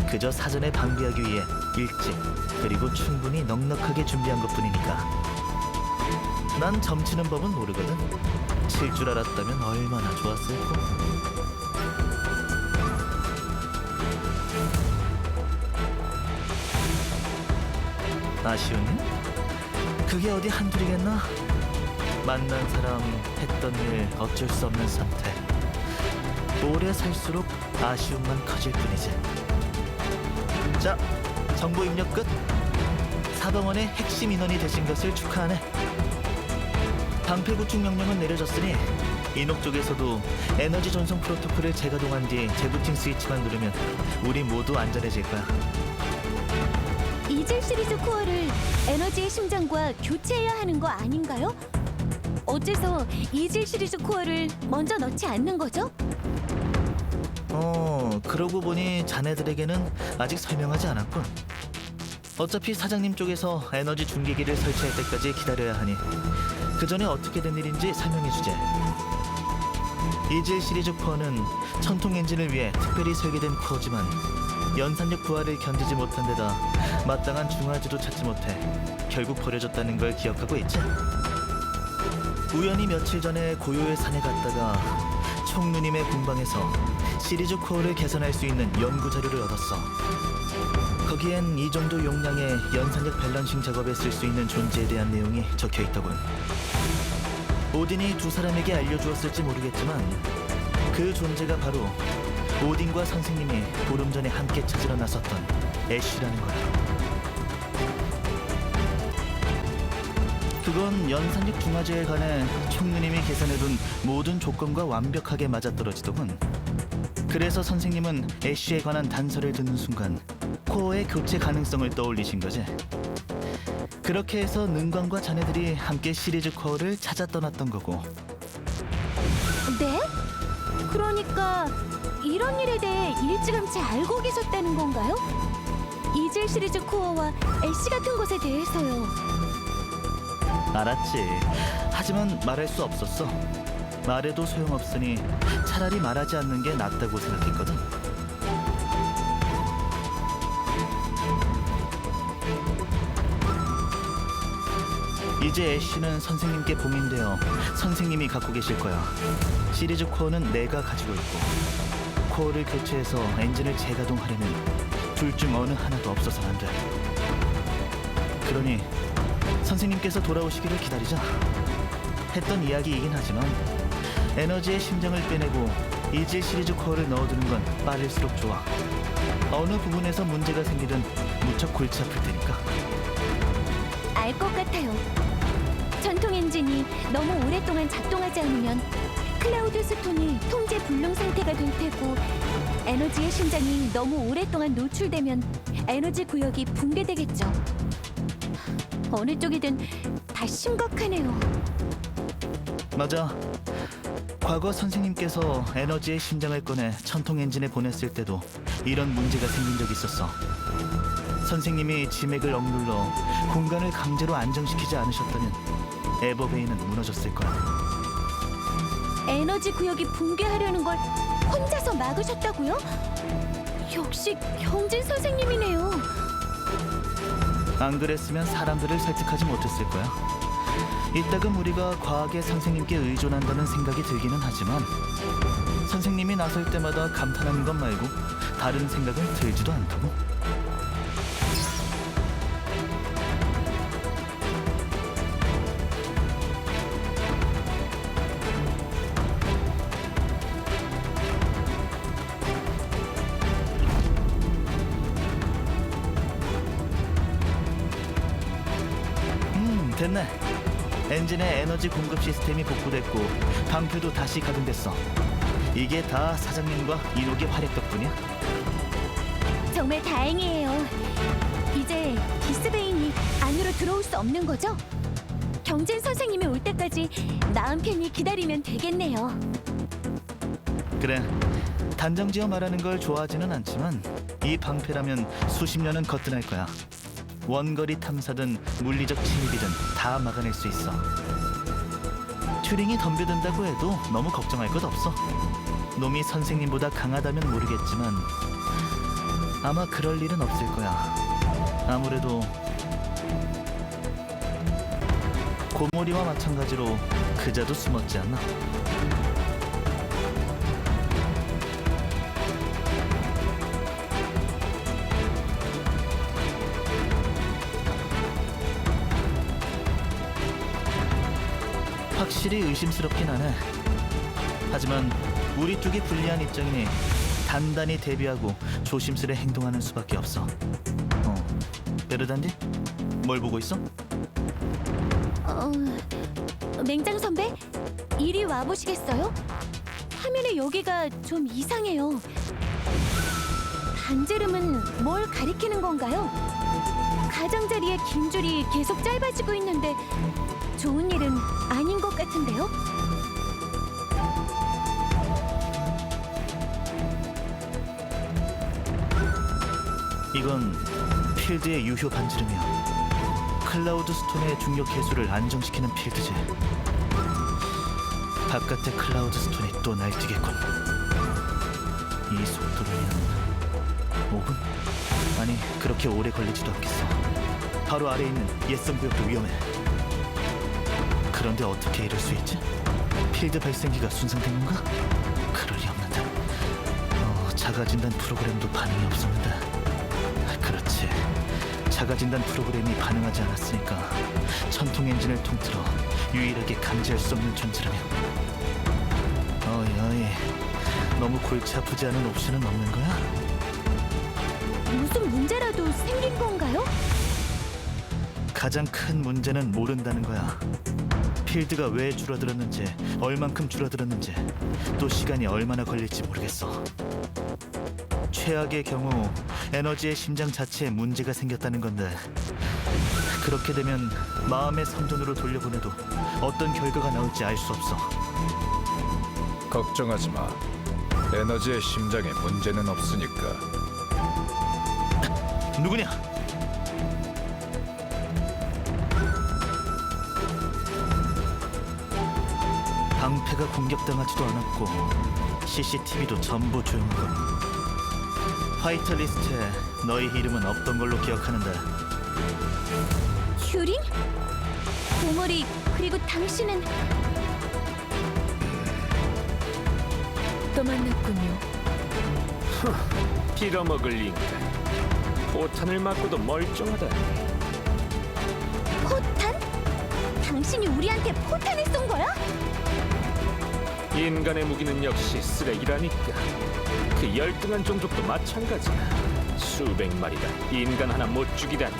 그저 사전에 방비하기 위해 일찍 그리고 충분히 넉넉하게 준비한 것뿐이니까. 난 점치는 법은 모르거든. 칠 줄 알았다면 얼마나 좋았을까. 아쉬운 일? 그게 어디 한둘이겠나? 만난 사람, 했던 일, 어쩔 수 없는 상태. 오래 살수록 아쉬움만 커질 뿐이지. 자, 정보 입력 끝. 사방원의 핵심 인원이 되신 것을 축하하네. 방패 구축 명령은 내려졌으니 인옥 쪽에서도 에너지 전송 프로토콜을 재가동한 뒤 재부팅 스위치만 누르면 우리 모두 안전해질 거야. 이젤 시리즈 코어를 에너지의 심장과 교체해야 하는 거 아닌가요? 어째서 이젤 시리즈 코어를 먼저 넣지 않는 거죠? 그러고 보니 자네들에게는 아직 설명하지 않았군. 어차피 사장님 쪽에서 에너지 중계기를 설치할 때까지 기다려야 하니 그 전에 어떻게 된 일인지 설명해주제. 이젤 시리즈 코어는 전통 엔진을 위해 특별히 설계된 코어지만 연산력 부하를 견디지 못한 데다 마땅한 중화제도 찾지 못해 결국 버려졌다는 걸 기억하고 있지? 우연히 며칠 전에 고요의 산에 갔다가 총누님의 공방에서 시리즈 코어를 개선할 수 있는 연구 자료를 얻었어. 거기엔 이 정도 용량의 연산력 밸런싱 작업에 쓸 수 있는 존재에 대한 내용이 적혀 있더군. 오딘이 두 사람에게 알려주었을지 모르겠지만 그 존재가 바로 오딘과 선생님이 보름 전에 함께 찾으러 나섰던 애쉬라는 거야. 그건 연산력 중화제에 관해 총누님이 계산해둔 모든 조건과 완벽하게 맞아떨어지더군. 그래서 선생님은 애쉬에 관한 단서를 듣는 순간 코어의 교체 가능성을 떠올리신 거지. 그렇게 해서 능광과 자네들이 함께 시리즈 코어를 찾아 떠났던 거고. 네? 그러니까 이런 일에 대해 일찌감치 알고 계셨다는 건가요? 이젤 시리즈 코어와 애쉬 같은 것에 대해서요. 알았지. 하지만 말할 수 없었어. 말해도 소용없으니 차라리 말하지 않는 게 낫다고 생각했거든. 이제 애쉬는 선생님께 봉인되어 선생님이 갖고 계실 거야. 시리즈 코어는 내가 가지고 있고 코어를 교체해서 엔진을 재가동하려면 둘 중 어느 하나도 없어서는 안 돼. 그러니 선생님께서 돌아오시기를 기다리자. 했던 이야기이긴 하지만 에너지의 심장을 빼내고 이질 시리즈 코어를 넣어두는 건 빠를수록 좋아. 어느 부분에서 문제가 생기든 무척 골치 아플 테니까. 알 것 같아요. 전통 엔진이 너무 오랫동안 작동하지 않으면 클라우드 스톤이 통제 불능 상태가 될 테고 에너지의 심장이 너무 오랫동안 노출되면 에너지 구역이 붕괴되겠죠. 어느 쪽이든 다 심각하네요. 맞아. 과거 선생님께서 에너지의 심장을 꺼내 전통 엔진에 보냈을 때도 이런 문제가 생긴 적이 있었어. 선생님이 지맥을 억눌러 공간을 강제로 안정시키지 않으셨다면 에버베이는 무너졌을 거야. 에너지 구역이 붕괴하려는 걸 혼자서 막으셨다고요? 역시 경진 선생님이네요. 안 그랬으면 사람들을 설득하지 못했을 거야. 이따금 우리가 과학의 선생님께 의존한다는 생각이 들기는 하지만 선생님이 나설 때마다 감탄하는 것 말고 다른 생각은 들지도 않더고. 됐네. 엔진의 에너지 공급 시스템이 복구됐고 방패도 다시 가동됐어. 이게 다 사장님과 인옥의 활약 덕분이야. 정말 다행이에요. 이제 비스베인이 안으로 들어올 수 없는 거죠? 경진 선생님이 올 때까지 마음 편히 기다리면 되겠네요. 그래, 단정지어 말하는 걸 좋아하지는 않지만 이 방패라면 수십 년은 거뜬할 거야. 원거리 탐사든 물리적 침입이든 다 막아낼 수 있어. 튜링이 덤벼든다고 해도 너무 걱정할 것 없어. 놈이 선생님보다 강하다면 모르겠지만 아마 그럴 일은 없을 거야. 아무래도 고모리와 마찬가지로 그자도 숨었지 않나? 확실히 의심스럽긴 하네. 하지만 우리 쪽이 불리한 입장이니 단단히 대비하고 조심스레 행동하는 수밖에 없어. 베르단디? 뭘 보고 있어? 맹장 선배, 이리 와 보시겠어요? 화면에 여기가 좀 이상해요. 반지름은 뭘 가리키는 건가요? 가장자리에 긴 줄이 계속 짧아지고 있는데 좋은 일은 아닌 것 같은데요? 이건 필드의 유효 반지름이야. 클라우드 스톤의 중력 해수를 안정시키는 필드지. 바깥의 클라우드 스톤이 또 날뛰겠군. 이 속도라면 5분? 아니, 그렇게 오래 걸리지도 않겠어. 바로 아래에 있는 옛선 구역도 위험해. 그런데 어떻게 이럴 수 있지? 필드 발생기가 손상된 건가? 그럴 리 없는데. 자가진단 프로그램도 반응이 없었는데. 그렇지. 자가진단 프로그램이 반응하지 않았으니까 천통 엔진을 통틀어 유일하게 감지할 수 없는 존재라며. 어이, 너무 골치 아프지 않은 옵션은 없는 거야? 무슨 문제라도 생긴 건가요? 가장 큰 문제는 모른다는 거야. 필드가 왜 줄어들었는지, 얼만큼 줄어들었는지, 또 시간이 얼마나 걸릴지 모르겠어. 최악의 경우 에너지의 심장 자체에 문제가 생겼다는 건데, 그렇게 되면 마음의 섬전으로 돌려보내도 어떤 결과가 나올지 알 수 없어. 걱정하지 마. 에너지의 심장에 문제는 없으니까. 누구냐? 방패가 공격당하지도 않았고 CCTV도 전부 조용하고. 화이트 리스트에 너희 이름은 없던 걸로 기억하는데. 튜링? 고모리, 그리고 당신은 또 만났군요. 빌어먹을 인간. 포탄을 맞고도 멀쩡하다. 포탄? 당신이 우리한테 포탄을 쏜 거야? 인간의 무기는 역시 쓰레기라니까. 그 열등한 종족도 마찬가지야. 수백 마리가 인간 하나 못 죽이다니.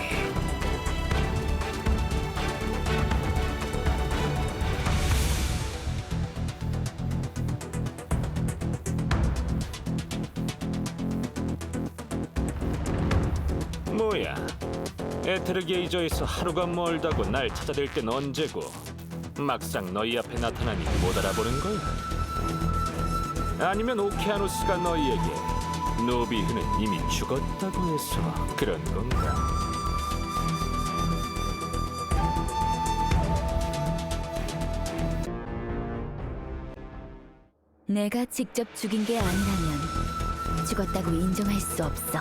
뭐야? 에테르게이저에서 하루가 멀다고 날 찾아댈 땐 언제고 막상 너희 앞에 나타나니 못 알아보는 거야? 아니면 오케아노스가 너희에게 노비흐는 이미 죽었다고 해서 그런 건가? 내가 직접 죽인 게 아니라면 죽었다고 인정할 수 없어.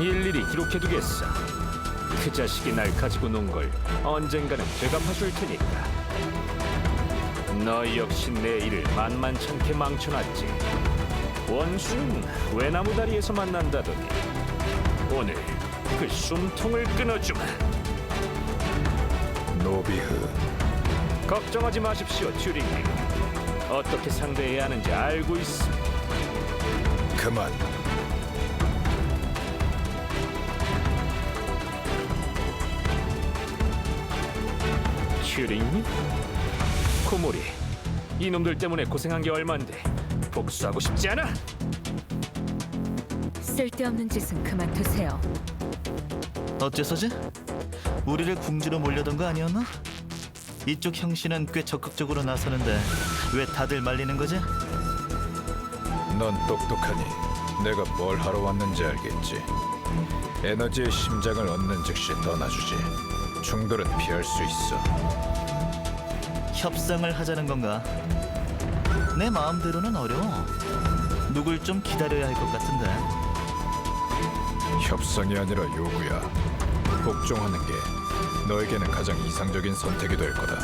일일이 기록해두겠어. 그 자식이 날 가지고 논 걸 언젠가는 되갚아줄 테니까. 너 역시 내 일을 만만찮게 망쳐놨지. 원수는 외나무 다리에서 만난다더니 오늘 그 숨통을 끊어주마. 노비흐. 걱정하지 마십시오, 튜링님. 어떻게 상대해야 하는지 알고 있어. 그만. 튜링님? 코모리, 이놈들 때문에 고생한 게 얼만데 복수하고 싶지 않아? 쓸데없는 짓은 그만두세요. 어째서지? 우리를 궁지로 몰려던 거 아니었나? 이쪽 형씨는 꽤 적극적으로 나서는데 왜 다들 말리는 거지? 넌 똑똑하니 내가 뭘 하러 왔는지 알겠지. 에너지의 심장을 얻는 즉시 떠나주지. 충돌은 피할 수 있어. 협상을 하자는 건가? 내 마음대로는 어려워. 누굴 좀 기다려야 할 것 같은데. 협상이 아니라 요구야. 복종하는 게 너에게는 가장 이상적인 선택이 될 거다.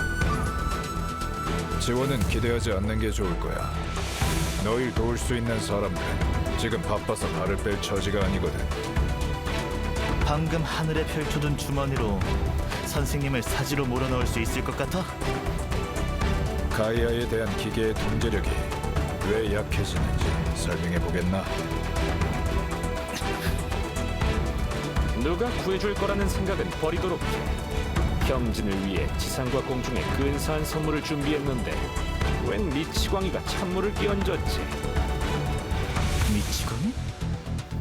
지원은 기대하지 않는 게 좋을 거야. 너희를 도울 수 있는 사람들은 지금 바빠서 발을 뺄 처지가 아니거든. 방금 하늘에 펼쳐둔 주머니로 선생님을 사지로 몰아넣을 수 있을 것 같아? 가이아에 대한 기계의 통제력이 왜 약해지는지 설명해 보겠나? 누가 구해줄 거라는 생각은 버리도록 해. 경진을 위해 지상과 공중에 근사한 선물을 준비했는데 웬 미치광이가 찬물을 끼얹었지. 미치광이?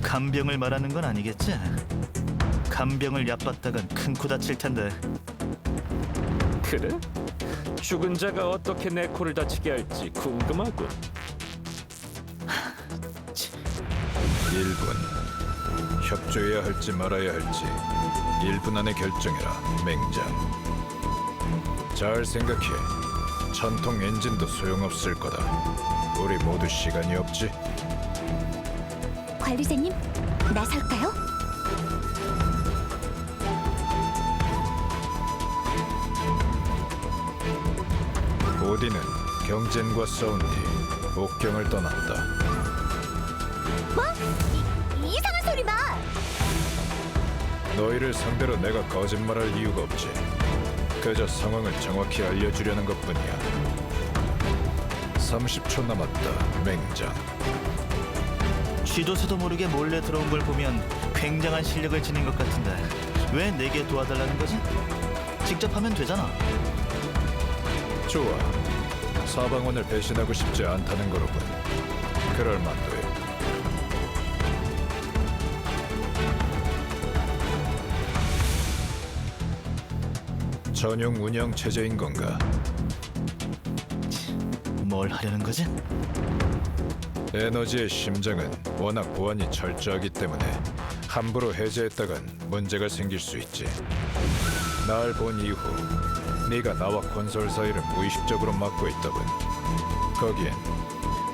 간병을 말하는 건 아니겠지? 간병을 얕봤다간 큰 코 다칠 텐데. 그래? 죽은 자가 어떻게 내 코를 다치게 할지 궁금하군. 1분. 협조해야 할지 말아야 할지 1분 안에 결정해라. 맹장. 잘 생각해. 전통 엔진도 소용없을 거다. 우리 모두 시간이 없지. 관리자님, 나설까요? 오딘은 경젠과 싸운 뒤 옥경을 떠났다. 뭐? 이상한 소리 마! 너희를 상대로 내가 거짓말할 이유가 없지. 그저 상황을 정확히 알려주려는 것뿐이야. 30초 남았다. 맹장. 쥐도새도 모르게 몰래 들어온 걸 보면 굉장한 실력을 지닌 것 같은데 왜 내게 도와달라는 거지? 직접 하면 되잖아. 좋아. 사방원을 배신하고 싶지 않다는 거로군. 그럴 만도해. 전용 운영 체제인 건가? 뭘 하려는 거지? 에너지의 심장은 워낙 보안이 철저하기 때문에 함부로 해제했다간 문제가 생길 수 있지. 날 본 이후 네가 나와 콘솔 사이를 무의식적으로 막고 있다군. 거기엔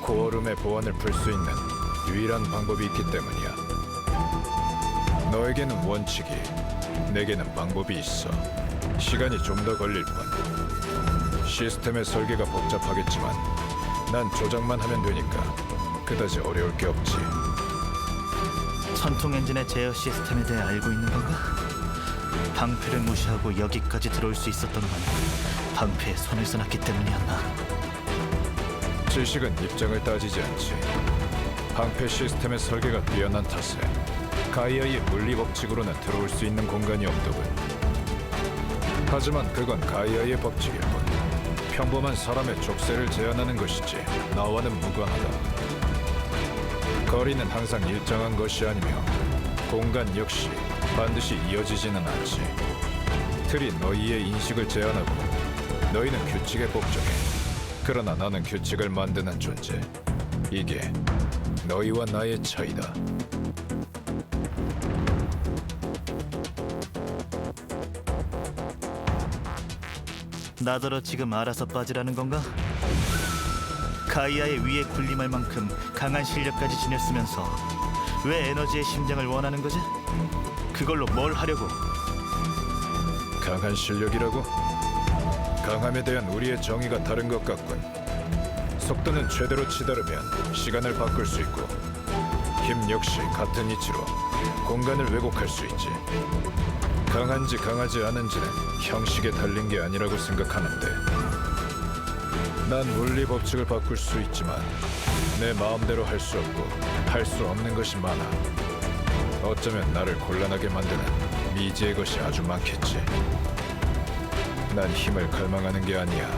코어룸의 보안을 풀 수 있는 유일한 방법이 있기 때문이야. 너에게는 원칙이, 내게는 방법이 있어. 시간이 좀 더 걸릴 뿐. 시스템의 설계가 복잡하겠지만 난 조작만 하면 되니까 그다지 어려울 게 없지. 전통 엔진의 제어 시스템에 대해 알고 있는 건가? 방패를 무시하고 여기까지 들어올 수 있었던 건 방패에 손을 써놨기 때문이었나? 지식은 입장을 따지지 않지. 방패 시스템의 설계가 뛰어난 탓에 가이아의 물리 법칙으로는 들어올 수 있는 공간이 없더군. 하지만 그건 가이아의 법칙일 뿐. 평범한 사람의 족쇄를 제한하는 것이지 나와는 무관하다. 거리는 항상 일정한 것이 아니며 공간 역시 반드시 이어지지는 않지. 틀이 너희의 인식을 제한하고 너희는 규칙에 복종해. 그러나 나는 규칙을 만드는 존재. 이게 너희와 나의 차이다. 나더러 지금 알아서 빠지라는 건가? 가이아의 위에 군림할 만큼 강한 실력까지 지녔으면서 왜 에너지의 심장을 원하는 거지? 그걸로 뭘 하려고? 강한 실력이라고? 강함에 대한 우리의 정의가 다른 것 같군. 속도는 최대로 치달으면 시간을 바꿀 수 있고 힘 역시 같은 이치로 공간을 왜곡할 수 있지. 강한지 강하지 않은지는 형식에 달린 게 아니라고 생각하는데 난 물리 법칙을 바꿀 수 있지만 내 마음대로 할 수 없고 할 수 없는 것이 많아. 어쩌면 나를 곤란하게 만드는 미지의 것이 아주 많겠지. 난 힘을 갈망하는 게 아니야.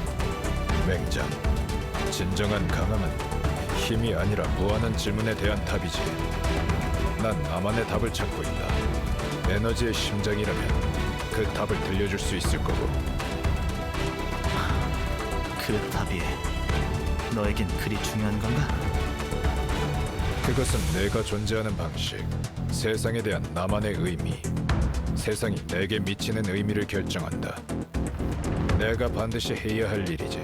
맹장. 진정한 강함은 힘이 아니라 무한한 질문에 대한 답이지. 난 나만의 답을 찾고 있다. 에너지의 심장이라면 그 답을 들려줄 수 있을 거고. 그 답이 너에겐 그리 중요한 건가? 그것은 내가 존재하는 방식, 세상에 대한 나만의 의미, 세상이 내게 미치는 의미를 결정한다. 내가 반드시 해야 할 일이지.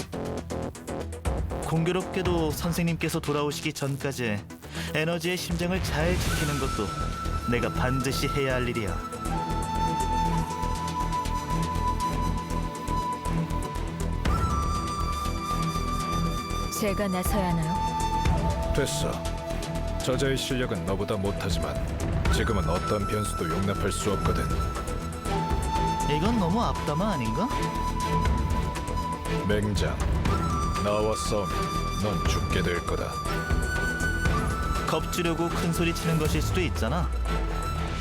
공교롭게도 선생님께서 돌아오시기 전까지 에너지의 심장을 잘 지키는 것도 내가 반드시 해야 할 일이야. 제가 나서야 하나요? 됐어. 저자의 실력은 너보다 못하지만 지금은 어떤 변수도 용납할 수 없거든. 이건 너무 앞담화 아닌가? 맹장, 나와 싸우면 넌 죽게 될 거다. 겁주려고 큰 소리 치는 것일 수도 있잖아.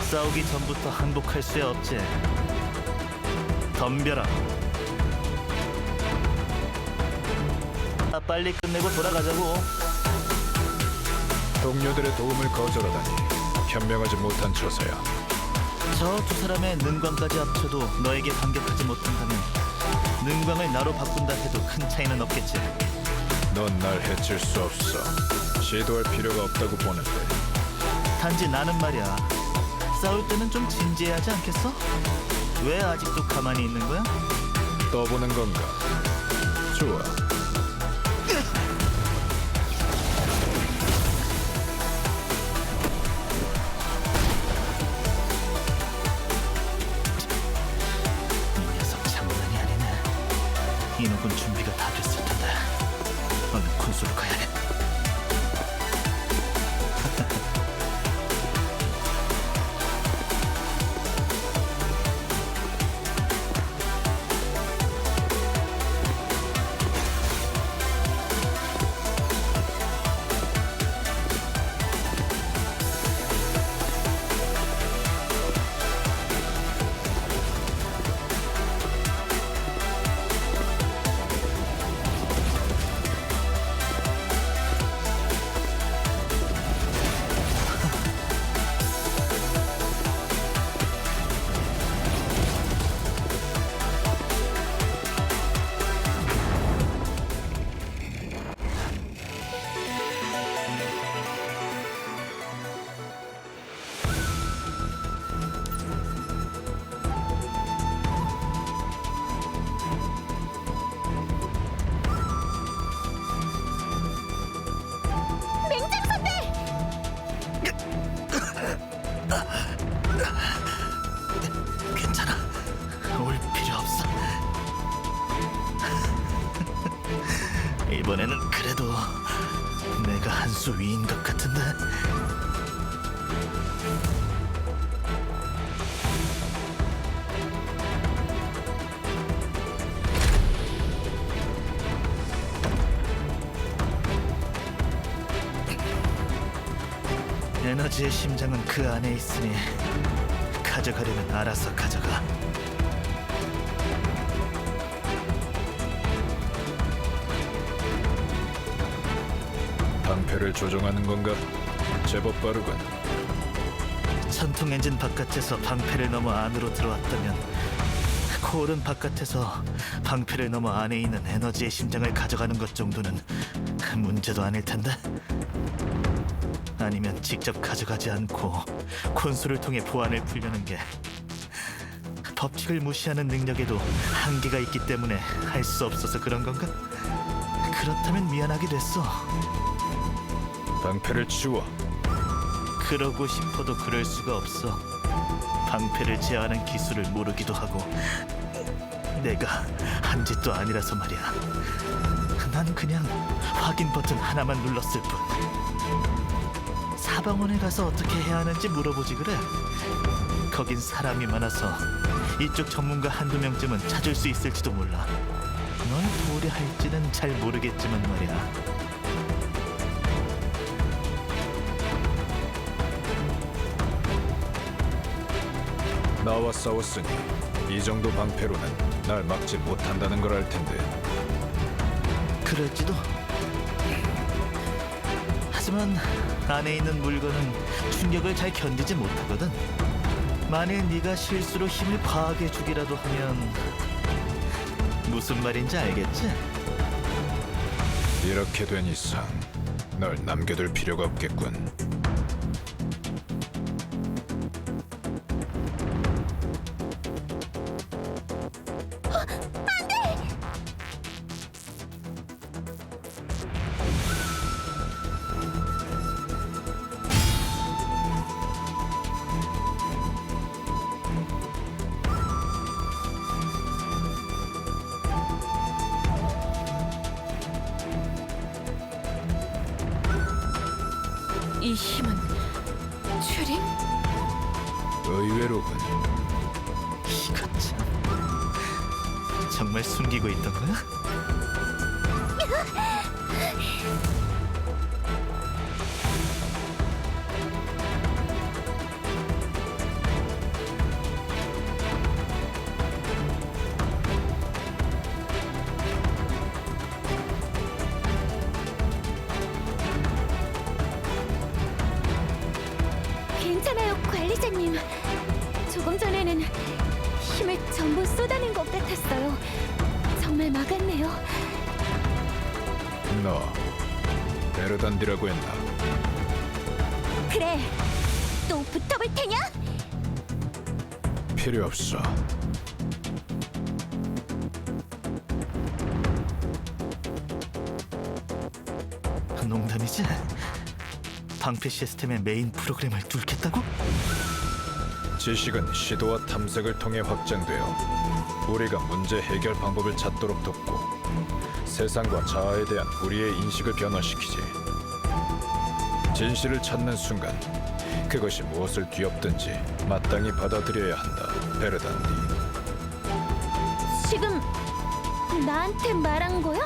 싸우기 전부터 항복할 수 없지. 덤벼라. 빨리 끝내고 돌아가자고. 동료들의 도움을 거절하다니 현명하지 못한 처사야. 저 두 사람의 능광까지 합쳐도 너에게 반격하지 못한다면 능광을 나로 바꾼다 해도 큰 차이는 없겠지. 넌 날 해칠 수 없어. 시도할 필요가 없다고 보는데. 단지 나는 말이야, 싸울 때는 좀 진지해하지 않겠어? 왜 아직도 가만히 있는 거야? 떠보는 건가? 좋아. 이 녀석 장난이 아니네. 인호군 준비가 다 됐을 텐데 얼른 콘솔로 가야 해. 괜찮아. 올 필요 없어. 이번에는 그래도 내가 한 수 위인 것 같은데. 에너지의 심장은 그 안에 있으니 가져가려면 알아서 가져가. 방패를 조종하는 건가? 제법 빠르군. 전통 엔진 바깥에서 방패를 넘어 안으로 들어왔다면 코어는 바깥에서 방패를 넘어 안에 있는 에너지의 심장을 가져가는 것 정도는 문제도 아닐 텐데. 아니면 직접 가져가지 않고 콘솔을 통해 보안을 풀려는 게 법칙을 무시하는 능력에도 한계가 있기 때문에 할 수 없어서 그런 건가? 그렇다면 미안하게 됐어. 방패를 치워. 그러고 싶어도 그럴 수가 없어. 방패를 제어하는 기술을 모르기도 하고 내가 한 짓도 아니라서 말이야. 난 그냥 확인 버튼 하나만 눌렀을 뿐. 사방원에 가서 어떻게 해야 하는지 물어보지 그래. 거긴 사람이 많아서 이쪽 전문가 한두 명쯤은 찾을 수 있을지도 몰라. 널 도우려 할지는 잘 모르겠지만 말이야. 나와 싸웠으니 이 정도 방패로는 날 막지 못한다는 걸 알 텐데. 그럴지도. 하지만 안에 있는 물건은 충격을 잘 견디지 못하거든. 만일 네가 실수로 힘을 과하게 주기라도 하면 무슨 말인지 알겠지? 이렇게 된 이상 널 남겨둘 필요가 없겠군. 이 힘은 튜링? 의외로군. 이것 참. 정말 숨기고 있던 거야? 괜찮아요, 관리자님. 조금 전에는 힘을 전부 쏟아낸 것 같았어요. 정말 막았네요. 너 베르단디라고 했나? 그래, 또 붙어볼 테냐? 필요 없어. 농담이지? 방패 시스템의 메인 프로그램을 뚫겠다고? 지식은 시도와 탐색을 통해 확장되어 우리가 문제 해결 방법을 찾도록 돕고 세상과 자아에 대한 우리의 인식을 변화시키지. 진실을 찾는 순간 그것이 무엇을 뒤엎든지 마땅히 받아들여야 한다. 베르단디. 지금 나한테 말한 거야?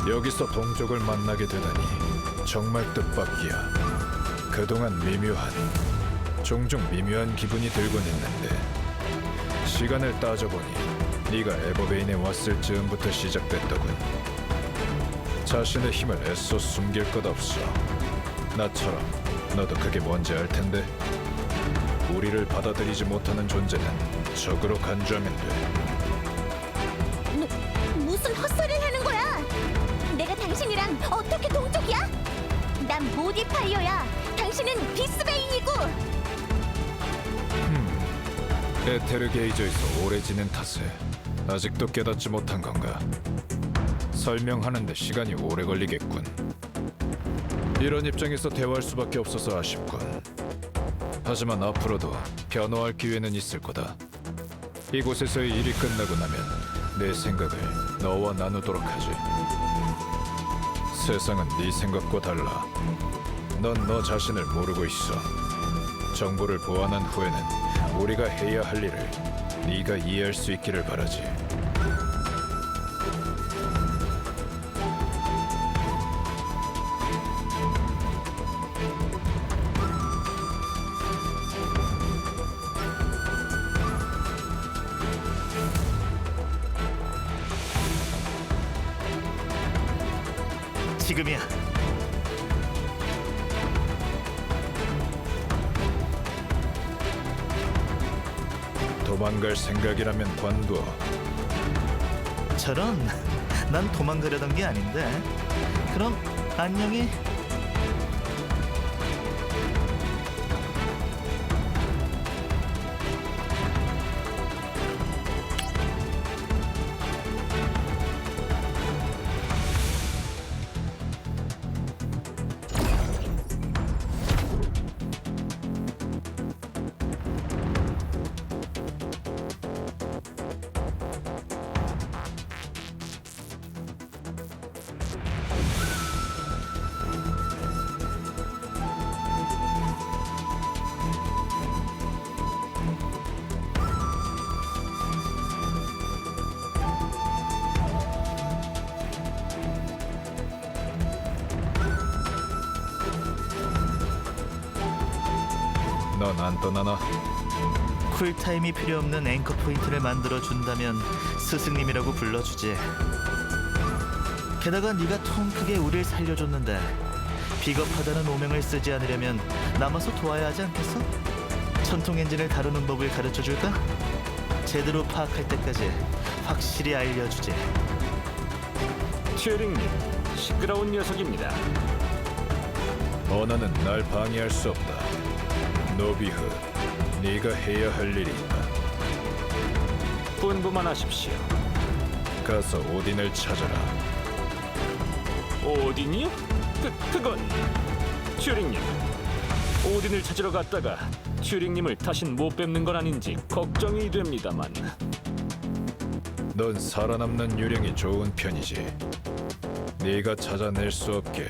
여기서 동족을 만나게 되다니 정말 뜻밖이야. 그동안 종종 미묘한 기분이 들곤 했는데 시간을 따져보니 네가 에버베인에 왔을 즈음부터 시작됐더군. 자신의 힘을 애써 숨길 것 없어. 나처럼 너도 그게 뭔지 알 텐데. 우리를 받아들이지 못하는 존재는 적으로 간주하면 돼. 무슨 헛소리를 하는 거야? 내가 당신이랑 어떻게 동족이야? 난 모디파이어야. 당신은 비스베인이고. 에테르 게이저에서 오래 지낸 탓에 아직도 깨닫지 못한 건가? 설명하는데 시간이 오래 걸리겠군. 이런 입장에서 대화할 수밖에 없어서 아쉽군. 하지만 앞으로도 변호할 기회는 있을 거다. 이곳에서의 일이 끝나고 나면 내 생각을 너와 나누도록 하지. 세상은 네 생각과 달라. 넌 너 자신을 모르고 있어. 정보를 보완한 후에는 우리가 해야 할 일을 네가 이해할 수 있기를 바라지. 지금이야. 도망갈 생각이라면 관둬. 저런, 난 도망가려던 게 아닌데. 그럼 안녕히. 넌 안 떠나나? 쿨타임이 필요 없는 앵커 포인트를 만들어 준다면 스승님이라고 불러주지. 게다가 네가 통 크게 우릴 살려줬는데 비겁하다는 오명을 쓰지 않으려면 남아서 도와야 하지 않겠어? 전통 엔진을 다루는 법을 가르쳐 줄까? 제대로 파악할 때까지 확실히 알려주지. 튜링님, 시끄러운 녀석입니다. 언어는 날 방해할 수 없다. 노비흐, 네가 해야 할 일이 있다. 분부만 하십시오. 가서 오딘을 찾아라. 오딘이요? 그건 튜링님. 오딘을 찾으러 갔다가 튜링님을 다신 못 뵙는 건 아닌지 걱정이 됩니다만. 넌 살아남는 유령이 좋은 편이지. 네가 찾아낼 수 없게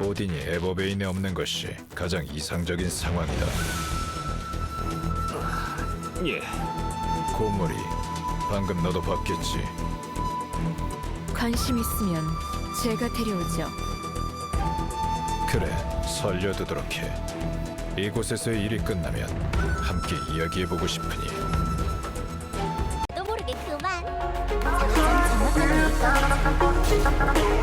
오딘이 에버베인에 없는 것이 가장 이상적인 상황이다. 예, 고물이 방금 너도 봤겠지. 관심 있으면 제가 데려오죠. 그래, 설려두도록 해. 이곳에서의 일이 끝나면 함께 이야기해보고 싶으니. 또 모르게 그만. 잠깐 장난감을